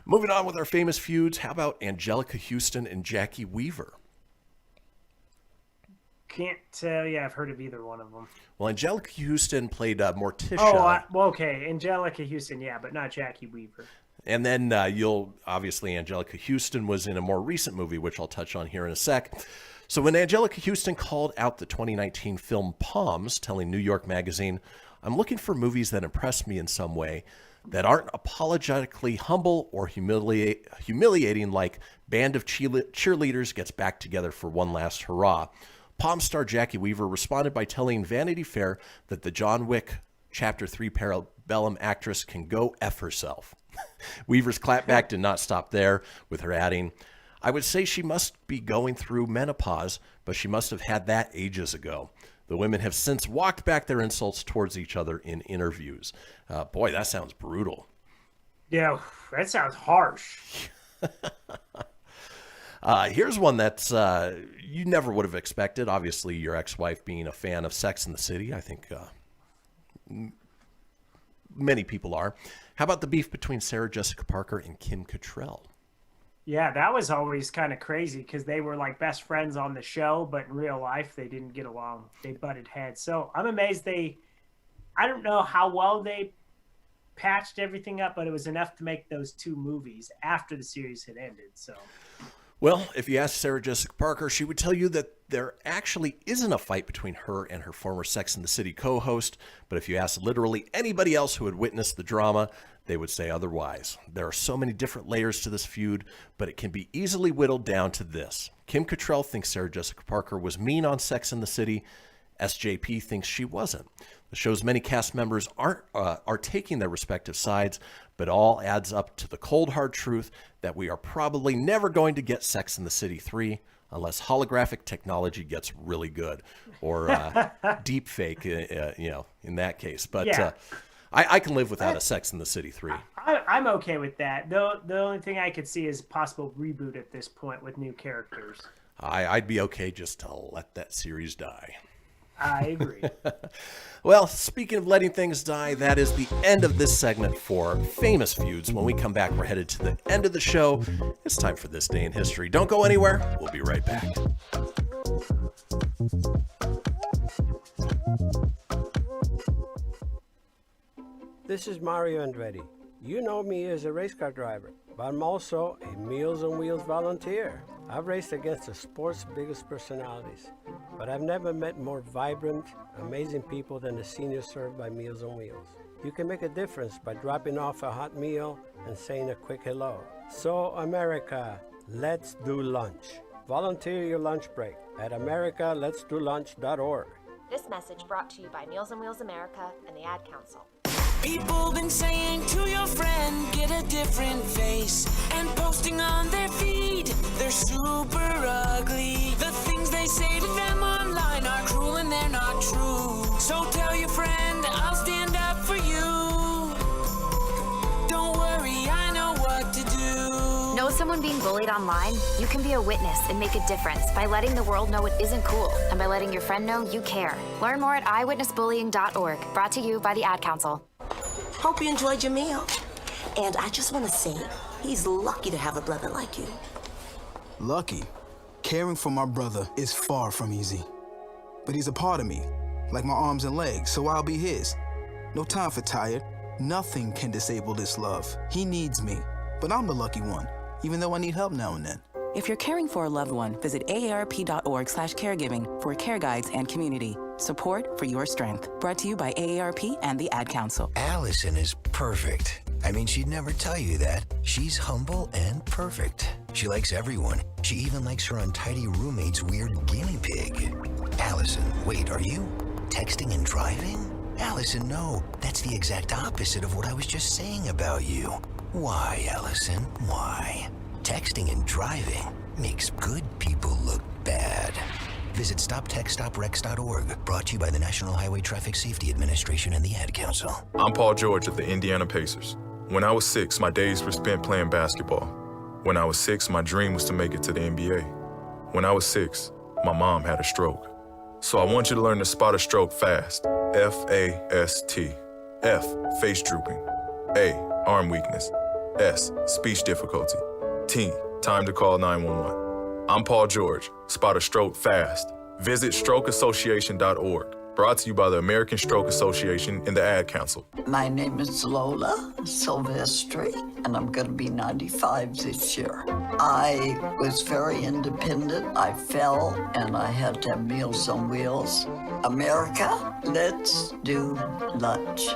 Moving on with our famous feuds, how about Angelica Houston and Jackie Weaver? Can't tell you I've heard of either one of them. Well, Angelica Houston played Morticia. Well, okay. Angelica Houston, yeah, but not Jackie Weaver. And then obviously, Angelica Houston was in a more recent movie, which I'll touch on here in a sec. So when Angelica Houston called out the 2019 film Palms, telling New York Magazine, "I'm looking for movies that impress me in some way, that aren't apologetically humble or humiliating like Band of Cheerleaders Gets Back Together for One Last Hurrah." Palm star Jackie Weaver responded by telling Vanity Fair that the John Wick Chapter 3 Parabellum actress can go F herself. Weaver's clapback did not stop there, with her adding, "I would say she must be going through menopause, but she must have had that ages ago." The women have since walked back their insults towards each other in interviews. Boy, that sounds brutal. Yeah, that sounds harsh. Here's one that's you never would have expected. Obviously, your ex-wife being a fan of Sex and the City. I think many people are. How about the beef between Sarah Jessica Parker and Kim Cattrall? Yeah, that was always kind of crazy because they were like best friends on the show, but in real life they didn't get along. They butted heads. So I'm amazed I don't know how well they patched everything up, but it was enough to make those two movies after the series had ended. So, well, if you ask Sarah Jessica Parker, she would tell you that there actually isn't a fight between her and her former Sex and the City co-host. But if you ask literally anybody else who had witnessed the drama, they would say otherwise. There are so many different layers to this feud, but it can be easily whittled down to this. Kim Cattrall thinks Sarah Jessica Parker was mean on Sex and the City. SJP thinks she wasn't. The show's many cast members are taking their respective sides, but all adds up to the cold, hard truth that we are probably never going to get Sex and the City 3 unless holographic technology gets really good, or deep fake, in that case. But yeah. I can live without a Sex and the City 3. I'm okay with that. The only thing I could see is a possible reboot at this point with new characters. I'd be okay just to let that series die. I agree. Well, speaking of letting things die, that is the end of this segment for Famous Feuds. When we come back, we're headed to the end of the show. It's time for This Day in History. Don't go anywhere. We'll be right back. This is Mario Andretti. You know me as a race car driver, but I'm also a Meals on Wheels volunteer. I've raced against the sport's biggest personalities, but I've never met more vibrant, amazing people than the seniors served by Meals on Wheels. You can make a difference by dropping off a hot meal and saying a quick hello. So, America, let's do lunch. Volunteer your lunch break at americaletsdolunch.org. This message brought to you by Meals on Wheels America and the Ad Council. People been saying to your friend, get a different face, and posting on their feed, they're super ugly. The things they say to them online are cruel and they're not true. So tell your friend, I'll stand up for you. Don't worry, I know what to do. Know someone being bullied online? You can be a witness and make a difference by letting the world know it isn't cool and by letting your friend know you care. Learn more at eyewitnessbullying.org. Brought to you by the Ad Council. Hope you enjoyed your meal. And I just want to say, he's lucky to have a brother like you. Lucky? Caring for my brother is far from easy. But he's a part of me, like my arms and legs, so I'll be his. No time for tired. Nothing can disable this love. He needs me, but I'm the lucky one, even though I need help now and then. If you're caring for a loved one, visit aarp.org/caregiving for care guides and community. Support for your strength. Brought to you by AARP and the Ad Council. Allison is perfect. I mean, she'd never tell you that. She's humble and perfect. She likes everyone. She even likes her untidy roommate's weird guinea pig. Allison, wait, are you texting and driving? Allison, no. That's the exact opposite of what I was just saying about you. Why, Allison? Why? Texting and driving makes good people look bad. Visit StopTextStopWrecks.org. Brought to you by the National Highway Traffic Safety Administration and the Ad Council. I'm Paul George of the Indiana Pacers. When I was 6, my days were spent playing basketball. When I was 6, my dream was to make it to the NBA. When I was 6, my mom had a stroke. So I want you to learn to spot a stroke fast. F-A-S-T. F, face drooping. A, arm weakness. S, speech difficulty. T, time to call 911. I'm Paul George. Spot a stroke fast. Visit strokeassociation.org. Brought to you by the American Stroke Association and the Ad Council. My name is Lola Silvestri, and I'm going to be 95 this year. I was very independent. I fell, and I had to have Meals on Wheels. America, let's do lunch.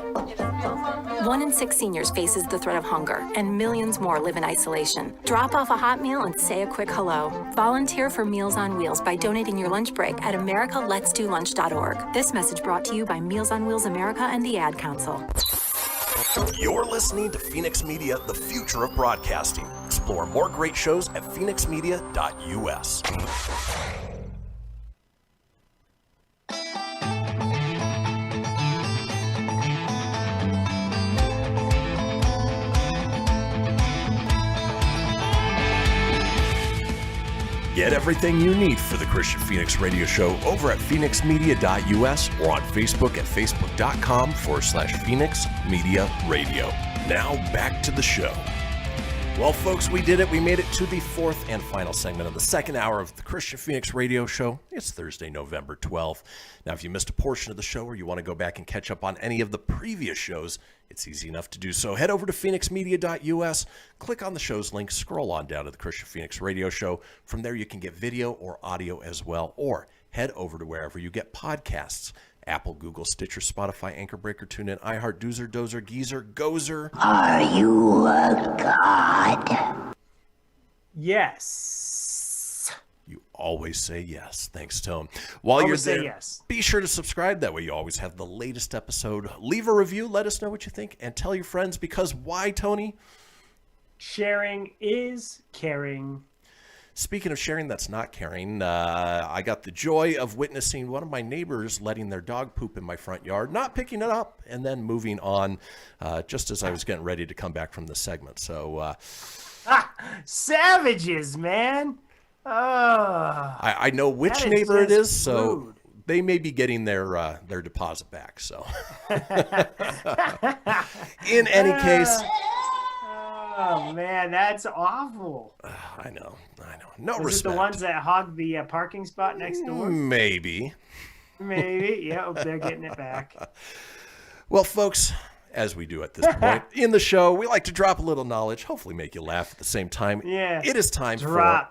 1 in 6 seniors faces the threat of hunger, and millions more live in isolation. Drop off a hot meal and say a quick hello. Volunteer for Meals on Wheels by donating your lunch break at americaletsdolunch.org. This message brought to you by Meals on Wheels America and the Ad Council. You're listening to Fenix Media, the future of broadcasting. Explore more great shows at phoenixmedia.us. Get everything you need for the Kristian Fenix radio show over at phoenixmedia.us or on Facebook at facebook.com/Fenix Media Radio. Now back to the show. Well, folks, we did it. We made it to the fourth and final segment of the second hour of the Kristian Fenix radio show. It's Thursday, November 12th. Now, if you missed a portion of the show or you want to go back and catch up on any of the previous shows, it's easy enough to do so. Head over to phoenixmedia.us, click on the show's link, scroll on down to the Kristian Fenix radio show. From there, you can get video or audio as well, or head over to wherever you get podcasts. Apple, Google, Stitcher, Spotify, Anchor Breaker, TuneIn, iHeart, Doozer, Dozer, Geezer, Gozer. Are you a god? Yes. You always say yes. Thanks, Tone. While Always you're say there, yes. Be sure to subscribe. That way you always have the latest episode. Leave a review. Let us know what you think. And tell your friends, because why, Tony? Sharing is caring. Speaking of sharing that's not caring, I got the joy of witnessing one of my neighbors letting their dog poop in my front yard, not picking it up, and then moving on just as I was getting ready to come back from the segment. So, savages, man. I know which neighbor it is, so they may be getting their deposit back. So, in any case. Oh, man, that's awful. I know. No Was respect. it the ones that hog the parking spot next door? Maybe. Yeah, they're getting it back. Well, folks, as we do at this point in the show, we like to drop a little knowledge, hopefully make you laugh at the same time. Yeah. It is time for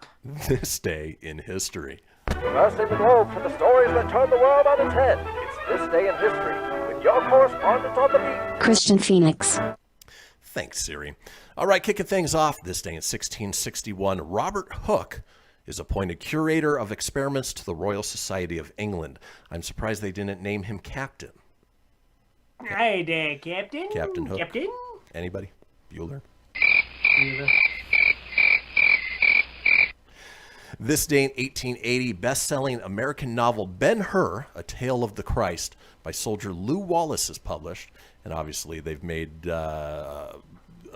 This Day in History. First in the globe for the stories that turn the world on its head. It's This Day in History with your correspondent on the beat, Kristian Fenix. Thanks, Siri. All right, kicking things off this day in 1661, Robert Hooke is appointed curator of experiments to the Royal Society of England. I'm surprised they didn't name him captain. Hey there, Captain. Captain Hooke. Captain. Anybody? Bueller? Bueller. This day in 1880, best-selling American novel Ben-Hur, A Tale of the Christ, by soldier Lew Wallace is published. And obviously they've made a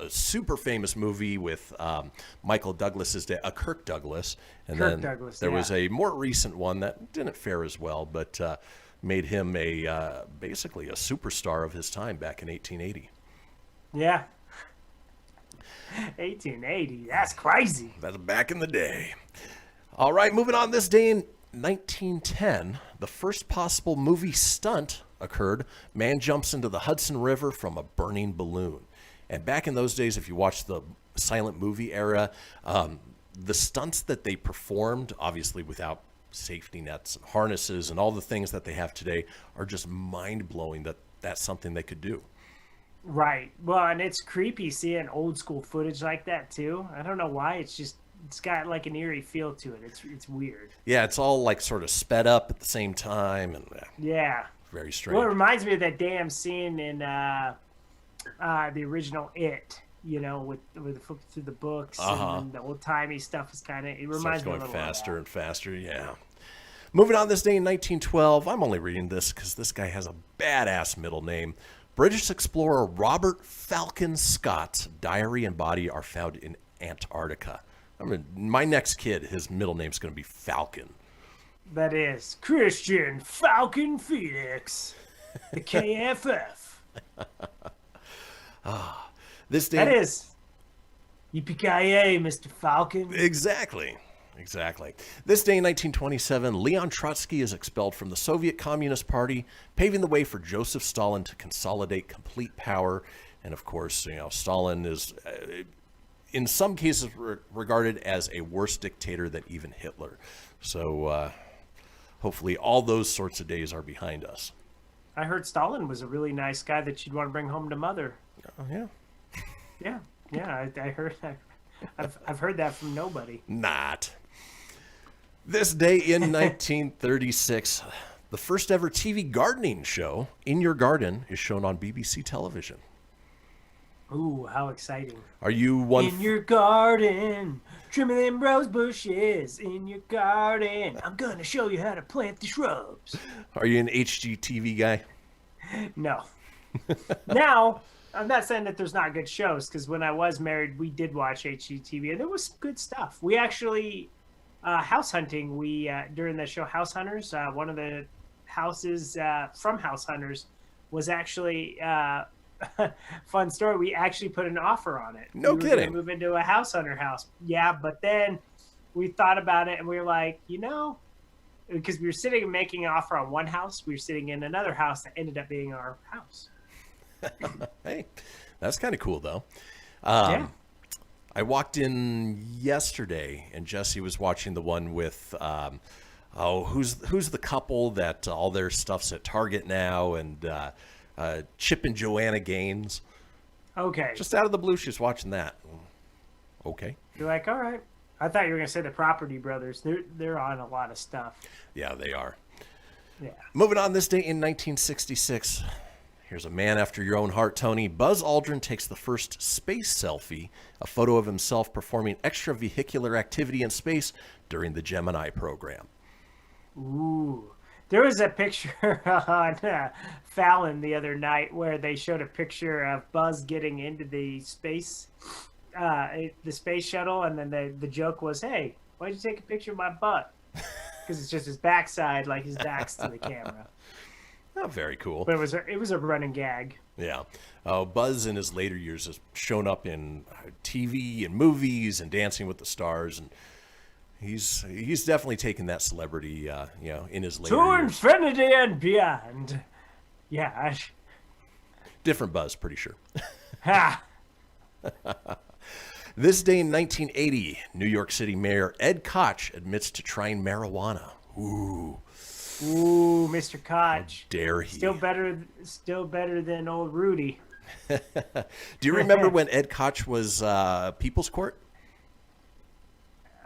super famous movie with Michael Douglas's Kirk Douglas. And Kirk then Douglas, there was a more recent one that didn't fare as well, but made him basically a superstar of his time back in 1880. Yeah. 1880, that's crazy. That's back in the day. All right, moving on. This day in 1910, the first possible movie stunt occurred. Man jumps into the Hudson River from a burning balloon. And back in those days, if you watch the silent movie era, the stunts that they performed, obviously without safety nets and harnesses and all the things that they have today, are just mind-blowing that that's something they could do. Right. Well, and it's creepy seeing old school footage like that too. I don't know why. It's got like an eerie feel to it. It's weird. Yeah, it's all like sort of sped up at the same time, and yeah, very strange. Well, it reminds me of that damn scene in the original It. You know, with the flip through the books and the old timey stuff is kind of. It reminds me a going little faster of and faster. Yeah. Moving on, this day in 1912. I'm only reading this because this guy has a badass middle name. British explorer Robert Falcon Scott's diary and body are found in Antarctica. I mean, my next kid, his middle name's going to be Falcon. That is Kristian Falcon Fenix, the KFF. This day. That is Yippee-ki-yay, Mr. Falcon. Exactly. Exactly. This day in 1927, Leon Trotsky is expelled from the Soviet Communist Party, paving the way for Joseph Stalin to consolidate complete power. And of course, Stalin is, in some cases, regarded as a worse dictator than even Hitler. So hopefully all those sorts of days are behind us. I heard Stalin was a really nice guy that you'd want to bring home to mother. Oh, yeah. Yeah, I heard that. I've heard that from nobody. Not. This day in 1936, the first ever TV gardening show, In Your Garden, is shown on BBC television. Ooh, how exciting. Are you one... In your garden, trimming them rose bushes. In your garden, I'm going to show you how to plant the shrubs. Are you an HGTV guy? No. Now, I'm not saying that there's not good shows, because when I was married, we did watch HGTV, and there was good stuff. We actually... house hunting, during the show House Hunters, one of the houses from House Hunters was actually fun story. We actually put an offer on it. No we kidding. Were gonna move into a house hunter house. Yeah, but then we thought about it and we were like, because we were sitting and making an offer on one house, we were sitting in another house that ended up being our house. Hey, that's kind of cool though. Yeah. I walked in yesterday, and Jesse was watching the one with, who's the couple that all their stuff's at Target now, and Chip and Joanna Gaines. Okay. Just out of the blue, she's watching that. Okay. You're like, all right. I thought you were gonna say the Property Brothers. They're on a lot of stuff. Yeah, they are. Yeah. Moving on, this day in 1966. Here's a man after your own heart, Tony. Buzz Aldrin takes the first space selfie, a photo of himself performing extravehicular activity in space during the Gemini program. Ooh. There was a picture on Fallon the other night where they showed a picture of Buzz getting into the space shuttle, and then the joke was, hey, why'd you take a picture of my butt? Because it's just his backside, like his back's to the camera. Oh, very cool. But it was a running gag. Yeah. Buzz in his later years has shown up in TV and movies and Dancing with the Stars, and he's definitely taken that celebrity, in his later To years. infinity and beyond. Yeah. Different Buzz, pretty sure. Ha! This day in 1980, New York City Mayor Ed Koch admits to trying marijuana. Ooh, Mr. Koch. Dare he? Still better than old Rudy. Do you remember when Ed Koch was People's Court?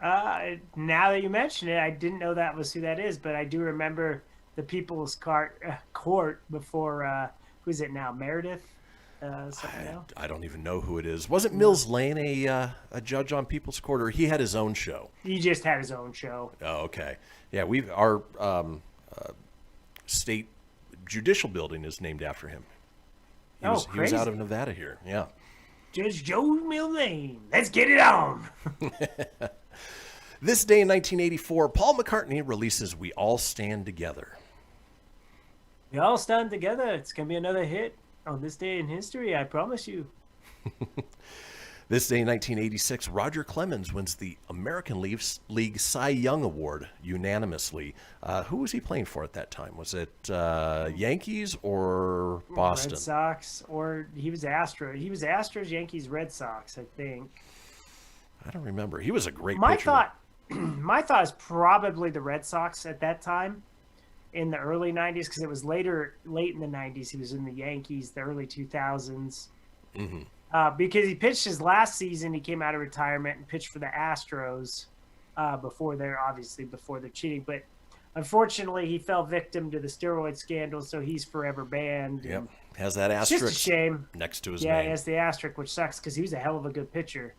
Now that you mention it, I didn't know that was who that is, but I do remember the People's Court before, who's it now, Meredith? I don't even know who it is. Wasn't Mills Lane a judge on People's Court, or he had his own show? He just had his own show. Oh, okay. Yeah, our state judicial building is named after him. He was out of Nevada here. Yeah. Judge Joe Mills Lane. Let's get it on. This day in 1984, Paul McCartney releases We All Stand Together. We all stand together. It's going to be another hit on this day in history, I promise you. This day in 1986, Roger Clemens wins the American League Cy Young Award unanimously. Who was he playing for at that time? Was it Yankees or Boston? Red Sox, or he was Astros. He was Astros, Yankees, Red Sox, I think. I don't remember. He was a great pitcher. My thought is probably the Red Sox at that time in the early 90s, because it was late in the 90s. He was in the Yankees, the early 2000s. Mm-hmm. Because he pitched his last season, he came out of retirement and pitched for the Astros before their cheating. But unfortunately, he fell victim to the steroid scandal, so he's forever banned. Yep, has that asterisk. It's just a shame. Next to his name. Yeah, he has the asterisk, which sucks because he was a hell of a good pitcher.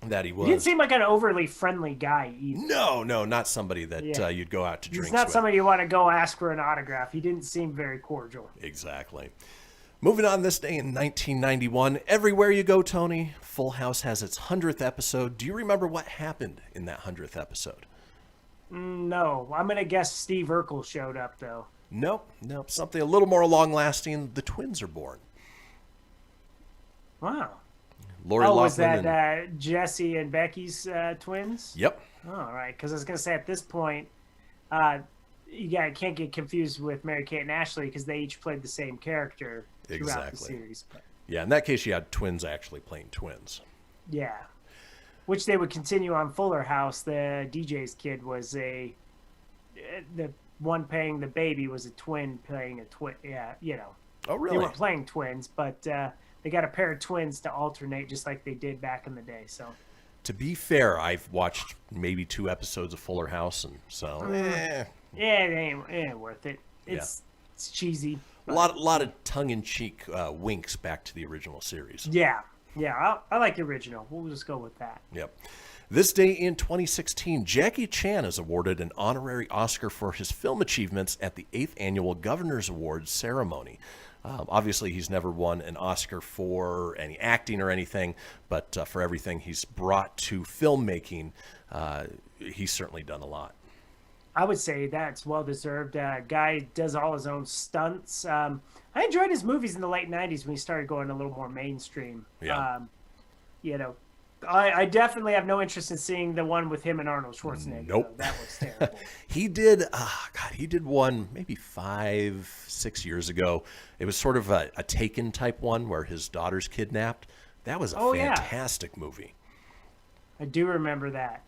That he was. He didn't seem like an overly friendly guy either. No, not somebody that you'd go out to drink with. He's not somebody you want to go ask for an autograph. He didn't seem very cordial. Exactly. Moving on, this day in 1991, everywhere you go, Tony, Full House has its 100th episode. Do you remember what happened in that 100th episode? No. I'm going to guess Steve Urkel showed up, though. Nope. Something a little more long-lasting. The twins are born. Wow. Lori Oh, was Loughlin that Jesse and Becky's twins? Yep. All right, because I was going to say at this point, can't get confused with Mary-Kate and Ashley because they each played the same character throughout the series. But, yeah, in that case, you had twins actually playing twins. yeah, which they would continue on Fuller House. The DJ's kid was the one playing the baby was a twin playing a twin. Yeah, Oh, really? They weren't playing twins, but they got a pair of twins to alternate just like they did back in the day. So. To be fair, I've watched maybe 2 episodes of Fuller House, and so Yeah, it ain't worth it. It's cheesy. A lot of tongue-in-cheek winks back to the original series. Yeah, I like the original. We'll just go with that. Yep. This day in 2016, Jackie Chan is awarded an honorary Oscar for his film achievements at the 8th Annual Governor's Awards ceremony. Obviously, he's never won an Oscar for any acting or anything, but for everything he's brought to filmmaking, he's certainly done a lot. I would say that's well-deserved. Guy does all his own stunts. I enjoyed his movies in the late 90s when he started going a little more mainstream. Yeah. I definitely have no interest in seeing the one with him and Arnold Schwarzenegger. Nope. Though. That looks terrible. He did one maybe 5-6 years ago. It was sort of a Taken type one where his daughter's kidnapped. That was a fantastic movie. I do remember that.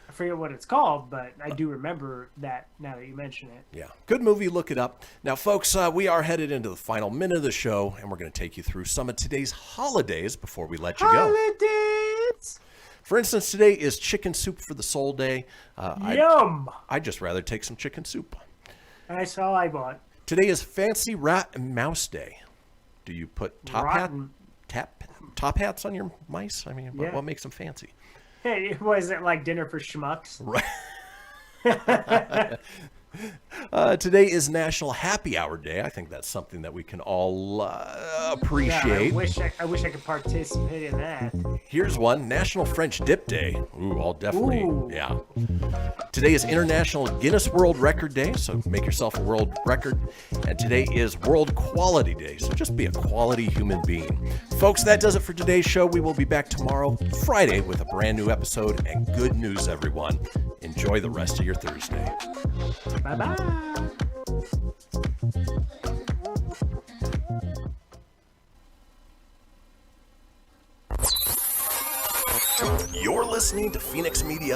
I forget what it's called, but I do remember that now that you mention it. Yeah, good movie. Look it up. Now, folks, we are headed into the final minute of the show, and we're going to take you through some of today's holidays before we let you go. Holidays! For instance, today is Chicken Soup for the Soul Day. Yum! I'd just rather take some chicken soup. That's all I want. Today is Fancy Rat and Mouse Day. Do you put top hats on your mice? I mean, what makes them fancy? Hey, was it like dinner for schmucks? Right. Today is National Happy Hour Day. I think that's something that we can all appreciate. Yeah, I wish I could participate in that. Here's one, National French Dip Day. Ooh, I'll definitely, yeah. Today is International Guinness World Record Day, so make yourself a world record. And today is World Quality Day, so just be a quality human being. Folks, that does it for today's show. We will be back tomorrow, Friday, with a brand new episode. And good news, everyone. Enjoy the rest of your Thursday. Bye-bye. You're listening to Fenix Media